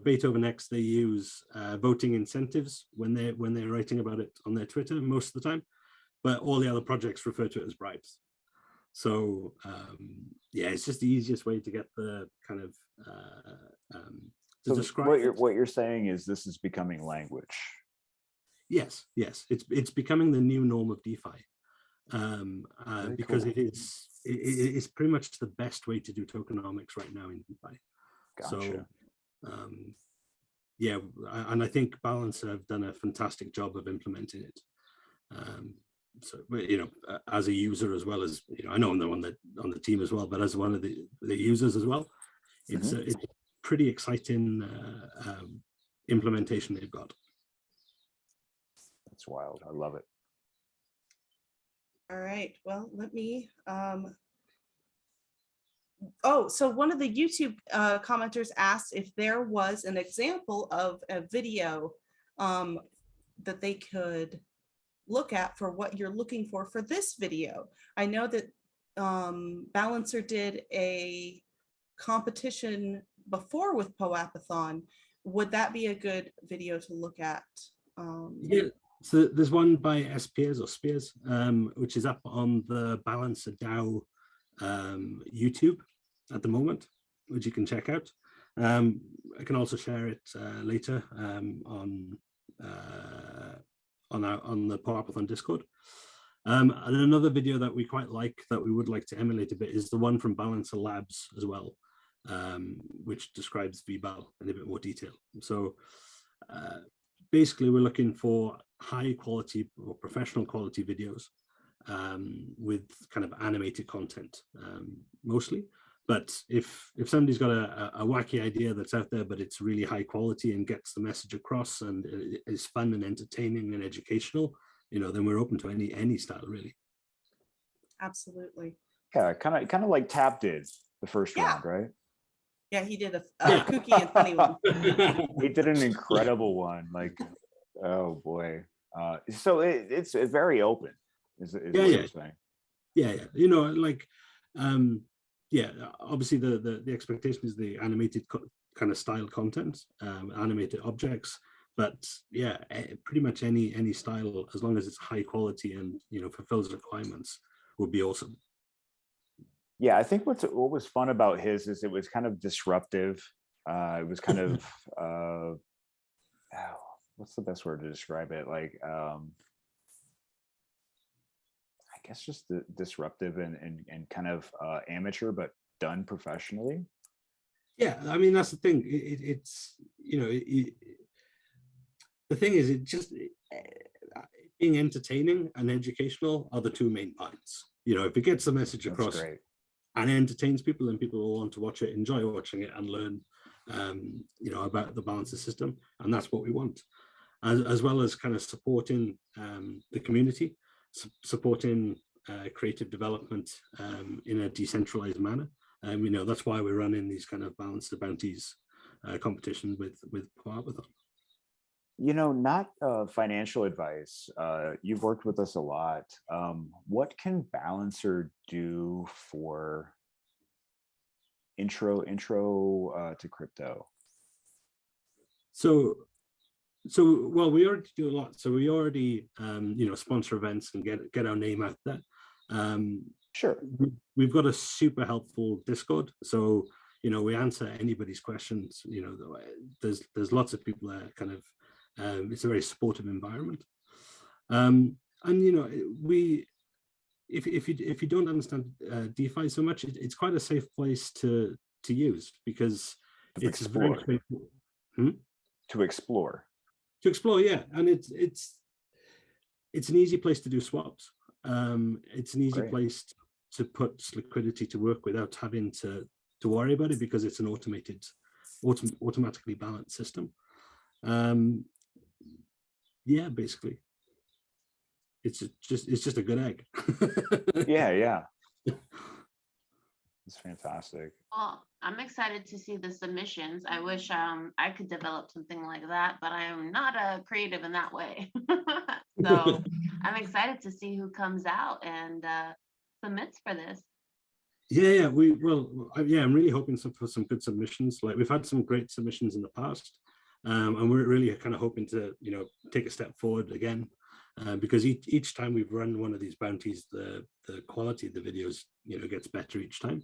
Beethoven X, they use voting incentives when they're writing about it on their Twitter most of the time, but all the other projects refer to it as bribes. So it's just the easiest way to get the kind of to describe. What you're saying is this is becoming language. Yes, it's becoming the new norm of DeFi, because cool. it is pretty much the best way to do tokenomics right now in DeFi. Gotcha. So, and I think Balancer have done a fantastic job of implementing it. So, as a user as well as, I know I'm on the team as well, but as one of the users as well, it's a pretty exciting implementation they've got. That's wild. I love it. All right. Well, let me. So one of the YouTube commenters asked if there was an example of a video that they could look at for what you're looking for this video. I know that Balancer did a competition before with POAPathon. Would that be a good video to look at? Yeah. So there's one by Spears, which is up on the Balancer DAO YouTube at the moment, which you can check out. I can also share it later on the POAPathon Discord. And another video that we quite like, that we would like to emulate a bit, is the one from Balancer Labs as well, which describes VBAL in a bit more detail. So basically, we're looking for high quality or professional quality videos with kind of animated content mostly. But if somebody's got a wacky idea that's out there, but it's really high quality and gets the message across and is fun and entertaining and educational, then we're open to any style, really. Absolutely. Yeah, kind of like Tap did the first round, right? Yeah, he did a kooky and funny one. He did an incredible one. Like, oh boy. So it's very open. Is what you're saying. Obviously the expectation is the animated kind of style content, animated objects, but pretty much any style, as long as it's high quality and fulfills requirements, would be awesome. Yeah, I think what was fun about his is it was kind of disruptive. It was kind of what's the best word to describe it? Like I guess just disruptive and kind of amateur, but done professionally. Yeah, I mean that's the thing. It's the thing is being entertaining and educational are the two main points. If it gets the message across and entertains people, then people will want to watch it, enjoy watching it, and learn about the balancer system, and that's what we want. As well as kind of supporting the community, supporting creative development in a decentralized manner. That's why we're running these kind of balancer bounties competition with POAPathon. Not financial advice. You've worked with us a lot. What can Balancer do for intro to crypto? So well, we already do a lot. So we already sponsor events and get our name out there. Sure. We've got a super helpful Discord. So we answer anybody's questions. There's lots of people there. Kind of it's a very supportive environment. And if you don't understand DeFi so much, it's quite a safe place to use because it's explore. very To explore. Yeah, and it's an easy place to do swaps. It's an easy place to put liquidity to work without having to worry about it because it's an automatically balanced system. Yeah, basically, it's just a good egg. Yeah. It's fantastic. Well, I'm excited to see the submissions. I wish I could develop something like that, but I am not a creative in that way. So I'm excited to see who comes out and submits for this. Yeah, I'm really hoping for some good submissions. Like we've had some great submissions in the past, and we're really kind of hoping to take a step forward again, because each time we've run one of these bounties, the quality of the videos gets better each time.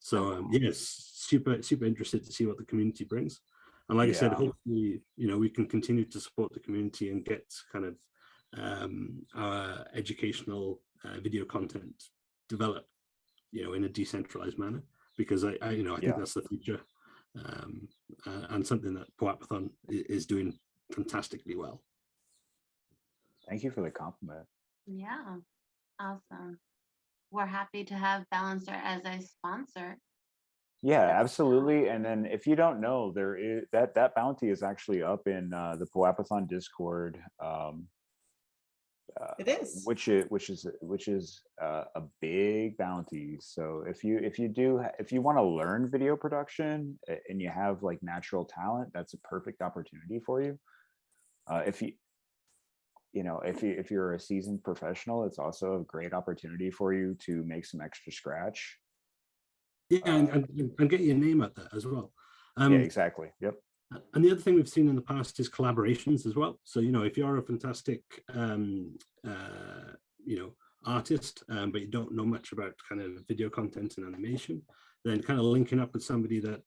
So yes, super interested to see what the community brings. And like I said, hopefully we can continue to support the community and get kind of our educational video content developed in a decentralized manner, because I think that's the future, and something that POAPathon is doing fantastically well. Thank you for the compliment. Yeah, awesome. We're happy to have Balancer as a sponsor. Yeah, absolutely. And then if you don't know, there is that bounty is actually up in the POAPathon Discord. It is, which is a big bounty. So if you want to learn video production and you have like natural talent, that's a perfect opportunity for you. If you're a seasoned professional, it's also a great opportunity for you to make some extra scratch. Yeah, and get your name out there as well. Yeah, exactly. Yep. And the other thing we've seen in the past is collaborations as well. So, if you're a fantastic, artist, but you don't know much about kind of video content and animation, then kind of linking up with somebody that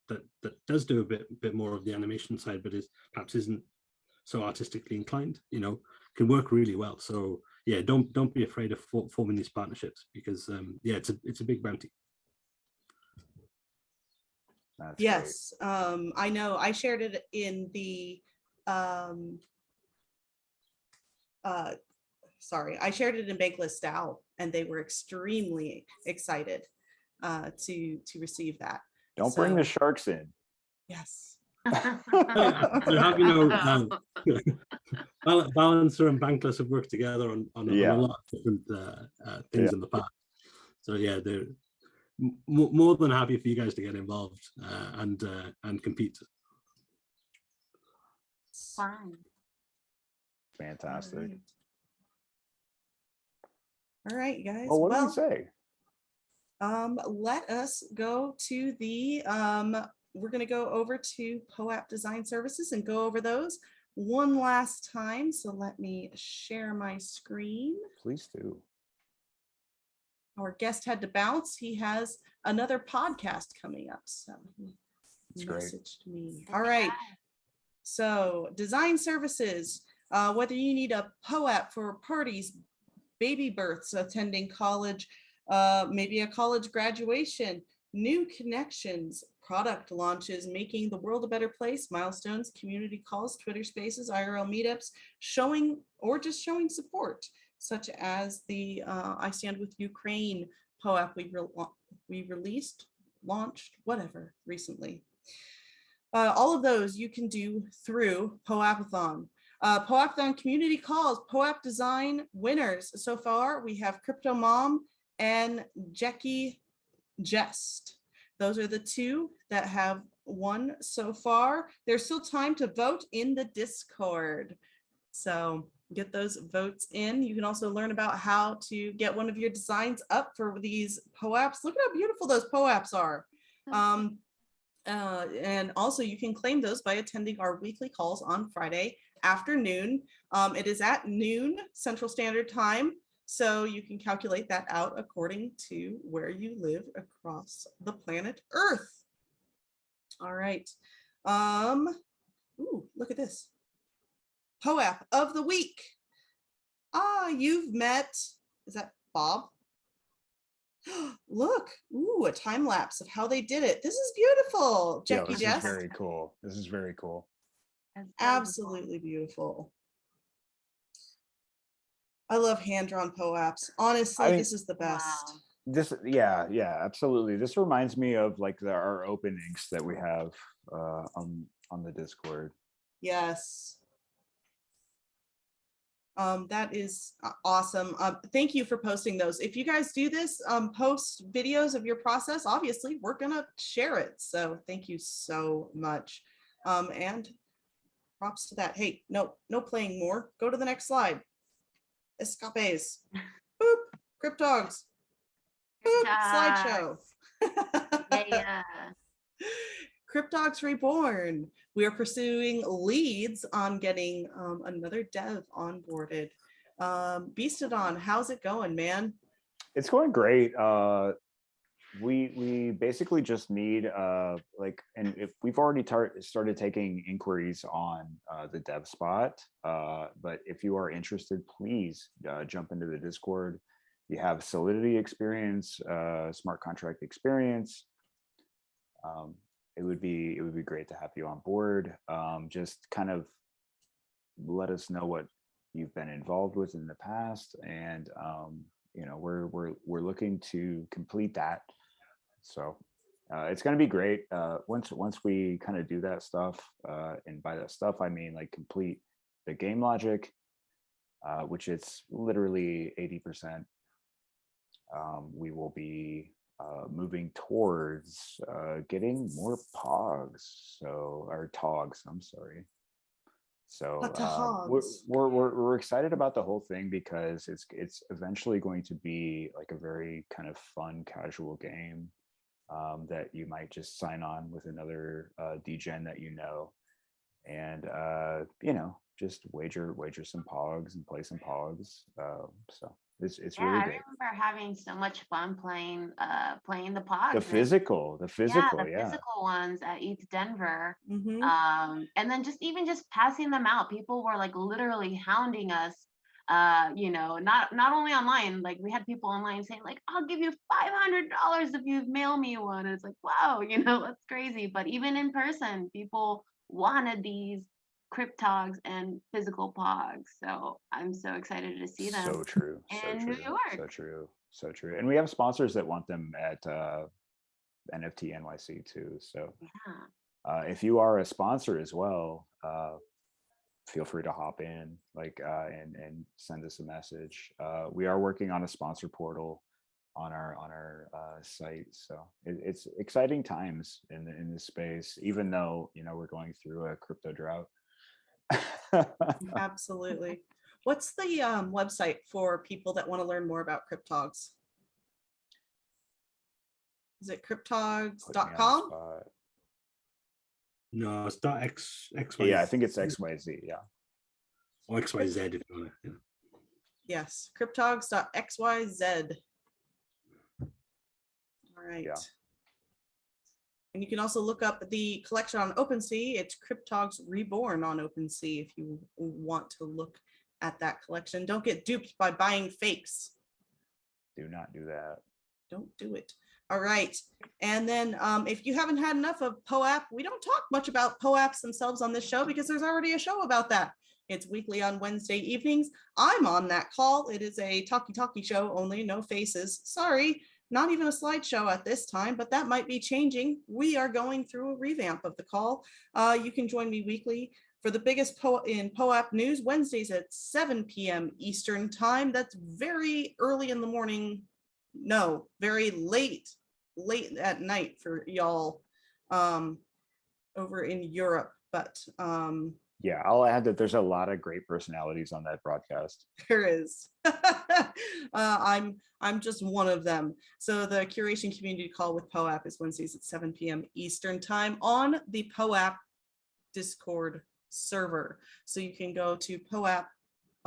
does do a bit more of the animation side, but perhaps isn't so artistically inclined, can work really well. So yeah, don't be afraid of forming these partnerships, because it's a big bounty. That's yes, I know. I shared it in the I shared it in Bankless DAO, and they were extremely excited to receive that. Don't bring the sharks in. Yes. Balancer and Bankless have worked together on a lot of different things in the past. So yeah, they're more than happy for you guys to get involved and compete. Fine. Fantastic. All right, you guys. Well, what do we say? Let us go to the we're going to go over to POAP Design Services and go over those one last time. So let me share my screen. Please do. Our guest had to bounce. He has another podcast coming up. So It's great. messaged me. All right. So design services, whether you need a POAP for parties, baby births, attending college, maybe a college graduation, new connections, product launches, making the world a better place, milestones, community calls, Twitter spaces, IRL meetups, showing support, such as the I Stand With Ukraine POAP we launched, whatever, recently. All of those you can do through POAPathon. POAPathon community calls, POAP design winners. So far, we have Crypto Mom and Jackie Jest. Those are the two that have won so far. There's still time to vote in the Discord. So get those votes in. You can also learn about how to get one of your designs up for these POAPs. Look at how beautiful those POAPs are. And also you can claim those by attending our weekly calls on Friday afternoon. It is at noon Central Standard Time. So you can calculate that out according to where you live across the planet Earth. All right. Ooh, look at this. POAP of the week. You've met, is that Bob? Look, ooh, a time lapse of how they did it. This is beautiful. Jackie This Jess. is very cool. This is very cool. Absolutely beautiful. I love hand-drawn POAPs. Honestly, this is the best. Wow. Yeah, absolutely. This reminds me of like our openings that we have on the Discord. Yes. That is awesome. Thank you for posting those. If you guys do this, post videos of your process, obviously we're gonna share it. So thank you so much. And props to that. Hey, no playing more. Go to the next slide. Escapes. Boop. Cryptogs. Boop. Slideshow. Yeah. Cryptogs Reborn. We are pursuing leads on getting another dev onboarded. Beastodon, how's it going, man? It's going great. We basically just need and if we've already started taking inquiries on the dev spot, but if you are interested, please jump into the Discord. You have Solidity experience, smart contract experience. It would be great to have you on board. Just kind of let us know what you've been involved with in the past, and we're looking to complete that. So it's going to be great. Once we kind of do that stuff, and by that stuff I mean like complete the game logic, which it's literally 80%. We will be moving towards getting more pogs, or togs, I'm sorry. So we're excited about the whole thing because it's eventually going to be like a very kind of fun casual game that you might just sign on with another DGen that and just wager some pogs and play some pogs. So it's Yeah, really I great. remember having so much fun playing the pods. The physical, The yeah. physical ones at ETH Denver. Mhm. And then just passing them out. People were like literally hounding us. Not only online, like we had people online saying like, I'll give you $500 if you mail me one. And it's like, wow, that's crazy. But even in person, people wanted these cryptogs and physical pogs. So I'm so excited to see them. So true. In New York. So true. And we have sponsors that want them at NFT NYC too. So Yeah. if you are a sponsor as well, feel free to hop in and send us a message. We are working on a sponsor portal on our site. So it's exciting times in this space, even though we're going through a crypto drought. Absolutely. What's the website for people that want to learn more about cryptogs? Is it cryptogs.com? No, it's .xyz. Yeah, I think it's XYZ. Yeah. Or XYZ if you want to. Yes, cryptogs.xyz. All right. Yeah. And you can also look up the collection on OpenSea. It's Cryptogs Reborn on OpenSea if you want to look at that collection. Don't get duped by buying fakes. Do not do that. Don't do it. All right. And then if you haven't had enough of POAP, we don't talk much about POAPs themselves on this show because there's already a show about that. It's weekly on Wednesday evenings. I'm on that call. It is a talkie show only, no faces. Sorry, not even a slideshow at this time, but that might be changing. We are going through a revamp of the call. You can join me weekly for the biggest in POAP news, Wednesdays at 7 p.m. Eastern time. That's very early in the morning. No, very late at night for y'all over in Europe. But yeah, I'll add that there's a lot of great personalities on that broadcast. there is. I'm just one of them. So the curation community call with POAP is Wednesdays at 7 p.m. Eastern time on the POAP Discord server. So you can go to POAP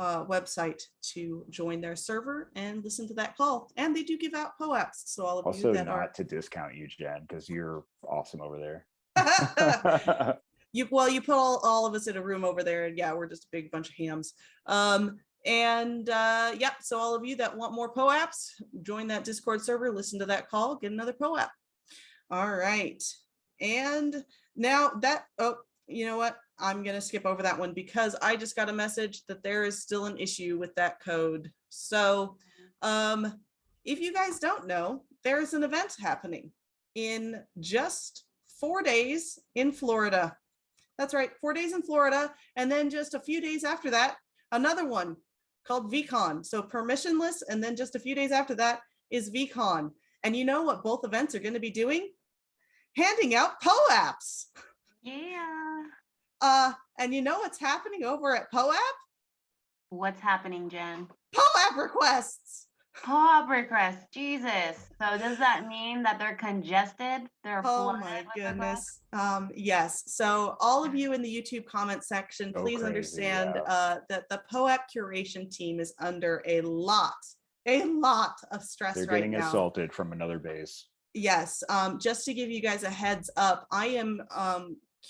website to join their server and listen to that call. And they do give out POAPs. So all of Also, you that not are to discount you, Jen, because you're awesome over there. you put all of us in a room over there, and yeah, we're just a big bunch of hams. Yep, so all of you that want more POAPs, join that Discord server, listen to that call, get another POAP. All right. And now that, oh, you know what? I'm going to skip over that one because I just got a message that there is still an issue with that code. So if you guys don't know, there's an event happening in just 4 days in Florida. That's right, 4 days in Florida. And then just a few days after that, another one called VCon. So permissionless. And then just a few days after that is VCon. And you know what both events are going to be doing? Handing out POAPs. Yeah. And you know what's happening over at POAP? What's happening, Jen? POAP requests. POAP requests. Jesus. So does that mean that they're congested? They're Oh flooded my with goodness. Yes. So all of you in the YouTube comment section, So please crazy, understand yeah. that the POAP curation team is under a lot of stress They're right getting now. assaulted from another base. Yes. Just to give you guys a heads up, I am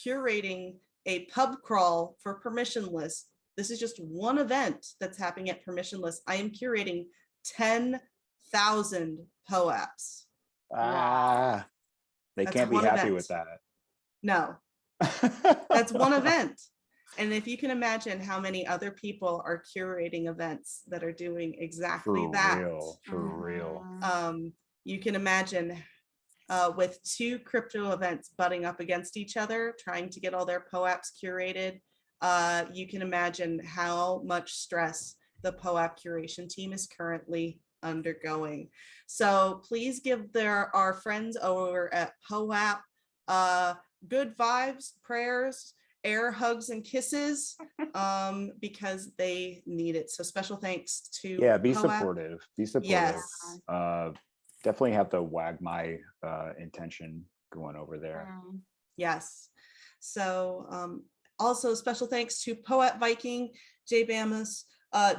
curating a pub crawl for permissionless. This is just one event that's happening at permissionless. I am curating 10,000 POAPs. Ah, they That's can't be one happy event. with that. No, that's one event. And if you can imagine how many other people are curating events that are doing exactly For that. real, for real. You can imagine with two crypto events butting up against each other, trying to get all their POAPs curated, you can imagine how much stress the POAP curation team is currently undergoing. So please give our friends over at POAP good vibes, prayers, air hugs and kisses, because they need it. So special thanks to Be POAP. supportive. Be supportive. Yes. Definitely have to wag my intention going over there. Yes. So also special thanks to POAP Viking, Jay Bamus,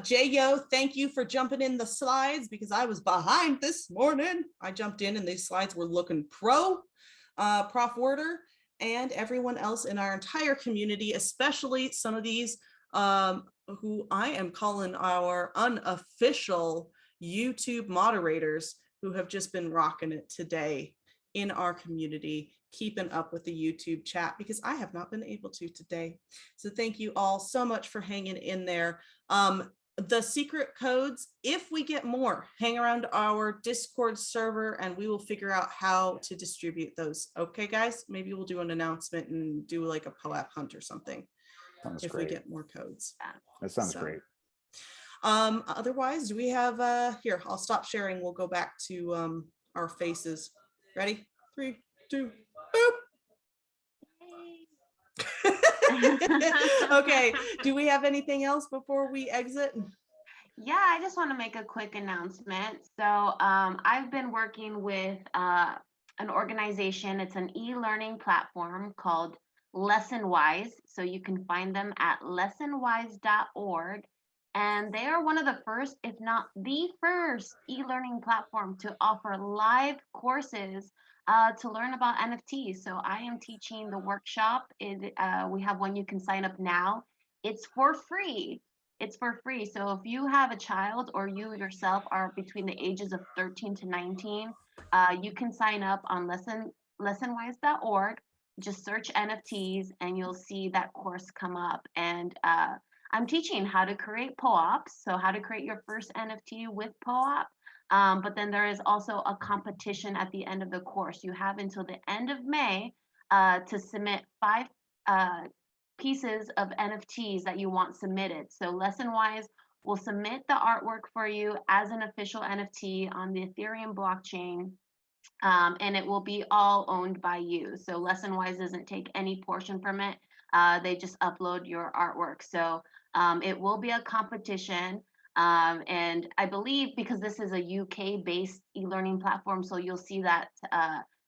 J-Yo, thank you for jumping in the slides because I was behind this morning. I jumped in and these slides were looking Prof Worder, and everyone else in our entire community, especially some of these who I am calling our unofficial YouTube moderators who have just been rocking it today in our community, keeping up with the YouTube chat because I have not been able to today. So thank you all so much for hanging in there. The secret codes, if we get more, hang around our Discord server and we will figure out how to distribute those. Okay, guys, maybe we'll do an announcement and do like a POAP hunt or something. Sounds if great. we get more codes. That sounds great. Otherwise, do we have here, I'll stop sharing. We'll go back to our faces. Ready? 3, 2, boop. Okay, do we have anything else before we exit? Yeah, I just want to make a quick announcement. So I've been working with an organization. It's an e-learning platform called LessonWise. So you can find them at lessonwise.org. And they are one of the first, if not the first, e-learning platform to offer live courses to learn about NFTs. So I am teaching the workshop. We have one you can sign up now. It's for free. It's for free. So if you have a child or you yourself are between the ages of 13 to 19, you can sign up on lessonwise.org. Just search NFTs and you'll see that course come up. And I'm teaching how to create POAPs, so how to create your first NFT with POAP. But then there is also a competition at the end of the course. You have until the end of May to submit 5 pieces of NFTs that you want submitted. So LessonWise will submit the artwork for you as an official NFT on the Ethereum blockchain. And it will be all owned by you. So LessonWise doesn't take any portion from it. They just upload your artwork. So it will be a competition. And I believe because this is a UK-based e-learning platform, so you'll see that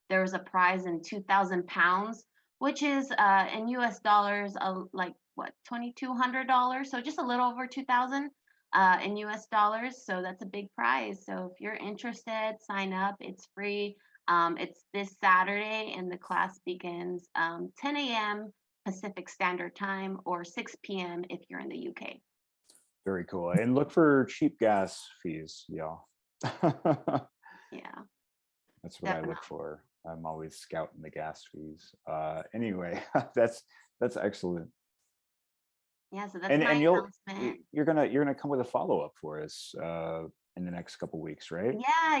there's a prize in £2,000, which is in US dollars, like what, $2,200? So just a little over 2,000 in US dollars. So that's a big prize. So if you're interested, sign up. It's free. It's this Saturday, and the class begins 10 a.m. Pacific Standard Time or 6 p.m. if you're in the UK. Very cool. And look for cheap gas fees, y'all. Yeah. That's what I look for. I'm always scouting the gas fees. Anyway, that's excellent. Yeah, so that's And my you're announcement. gonna come with a follow-up for us in the next couple weeks, right?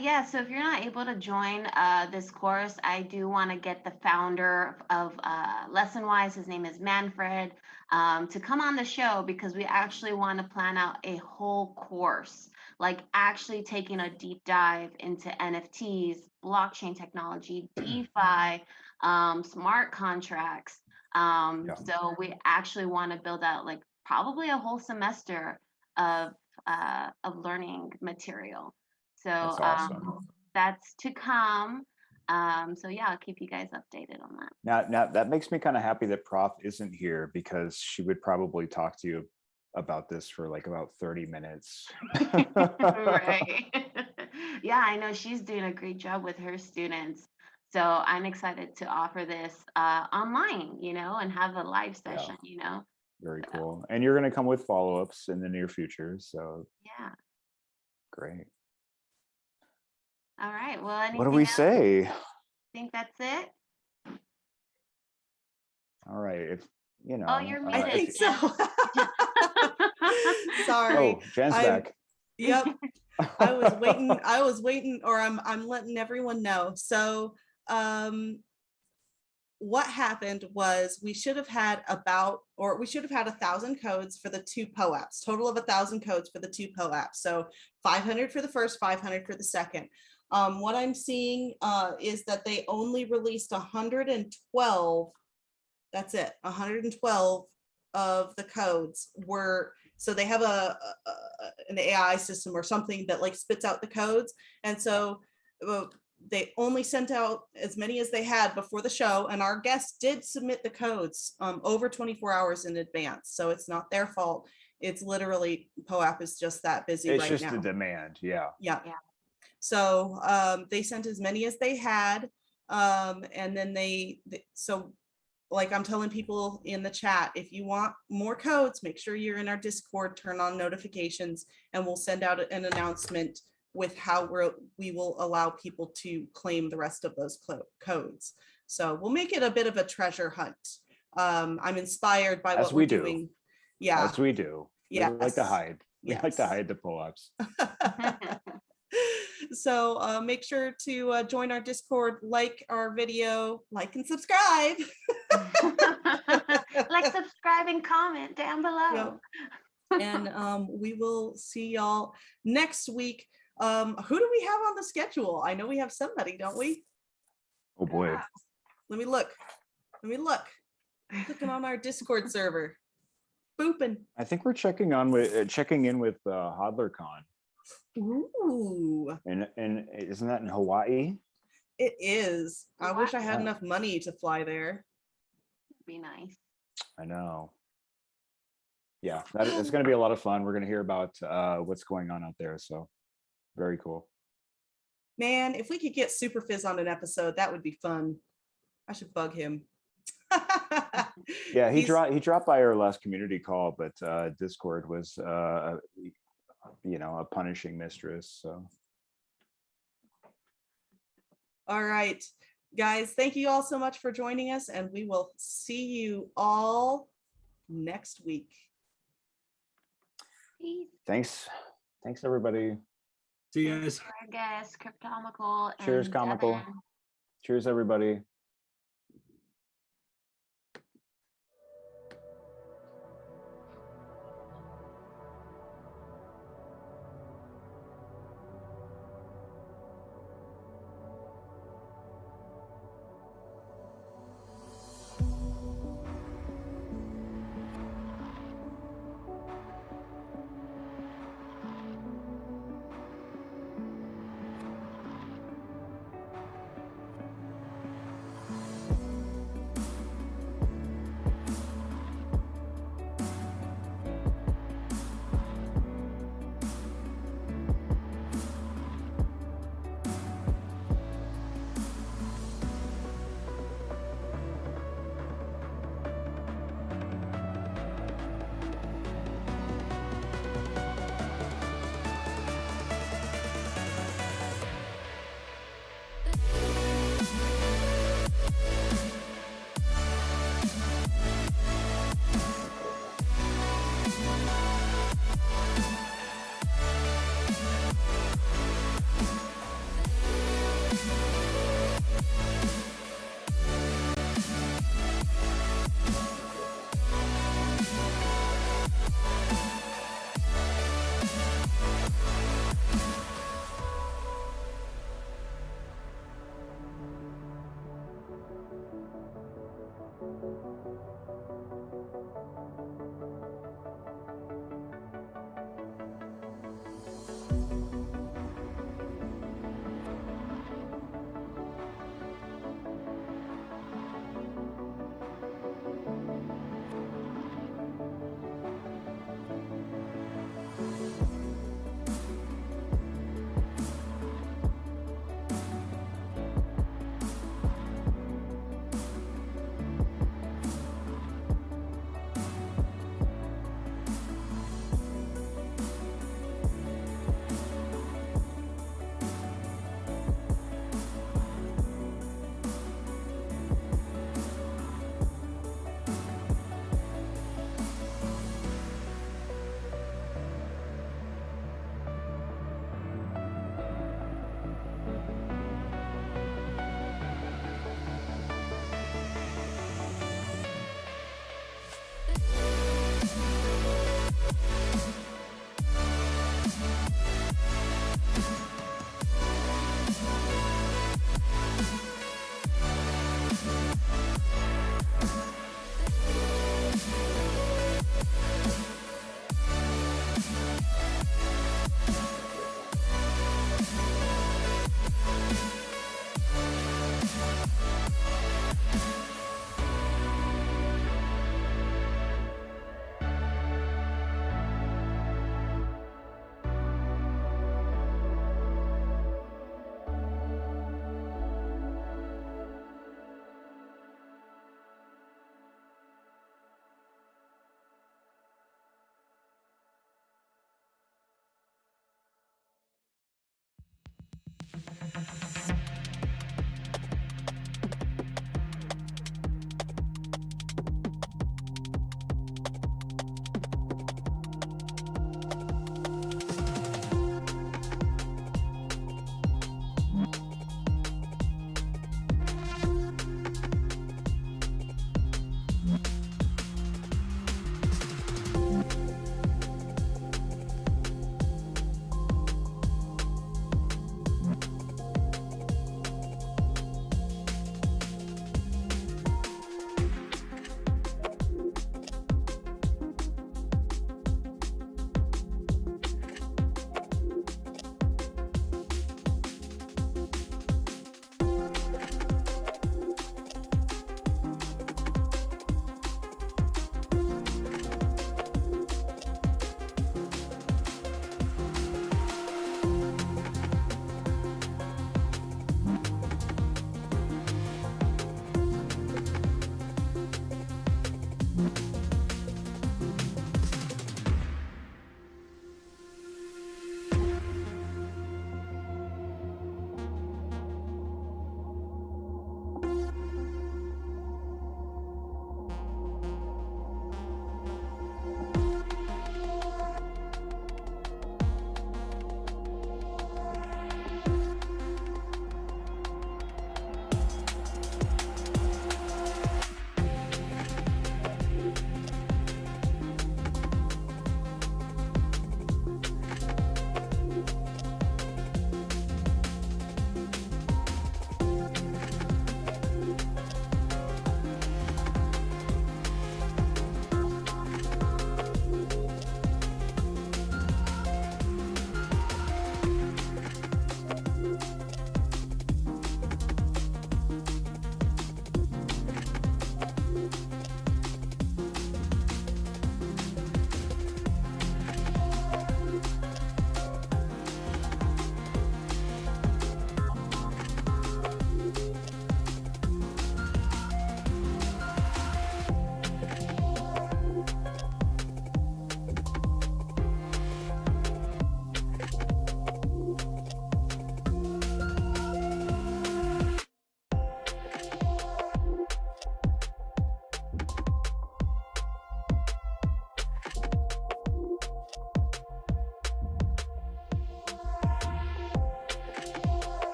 Yeah. So if you're not able to join this course, I do want to get the founder of LessonWise, his name is Manfred, to come on the show, because we actually want to plan out a whole course, like actually taking a deep dive into NFTs, blockchain technology, DeFi, smart contracts. So we actually want to build out like probably a whole semester of learning material. So That's awesome. that's to come. So yeah, I'll keep you guys updated on that. Now that makes me kind of happy that Prof isn't here, because she would probably talk to you about this for like about 30 minutes. Right. Yeah, I know she's doing a great job with her students. So I'm excited to offer this online, and have a live session, Very So, cool. And you're going to come with follow-ups in the near future. So yeah. great. All right. Well, What do anything we else? say? I think that's it. All right. If Oh, you're I muted. think so. Jen. Sorry. Oh, Jen's back. Yep. I was waiting, or I'm letting everyone know. So what happened was we should have had 1,000 codes for the 2 POAPs, total of 1,000 codes for the 2 POAPs. So 500 for the first, 500 for the second. What I'm seeing is that they only released 112. That's it. 112 of the codes were, so they have an AI system or something that like spits out the codes. And so they only sent out as many as they had before the show, and our guests did submit the codes over 24 hours in advance. So it's not their fault. It's literally POAP is just that busy right now. It's just the demand. Yeah. So they sent as many as they had, and then so like I'm telling people in the chat, if you want more codes, make sure you're in our Discord, turn on notifications, and we'll send out an announcement with how we will allow people to claim the rest of those codes. So we'll make it a bit of a treasure hunt. I'm inspired by what we're doing. Yeah. As we do. Yeah. We like to hide. We like to hide the pull-ups. So make sure to join our Discord, like our video, like and subscribe. Like, subscribe, and comment down below. Yep. And we will see y'all next week. Who do we have on the schedule? I know we have somebody, don't we? Oh boy. Let me look. I'm clicking on our Discord server. Booping. I think we're checking in with HodlerCon. Ooh. And isn't that in Hawaii? It is. I wish I had enough money to fly there. Be nice. I know. yeah, it's going to be a lot of fun. We're going to hear about what's going on out there. So very cool. Man, if we could get Super Fizz on an episode, that would be fun. I should bug him. Yeah, he dropped by our last community call, but Discord was a punishing mistress. So All right, guys, thank you all so much for joining us, and we will see you all next week. Peace. Thanks everybody. See you guys. Our guest, Cryptomical. Cheers, and Comical. Devin. Cheers, everybody.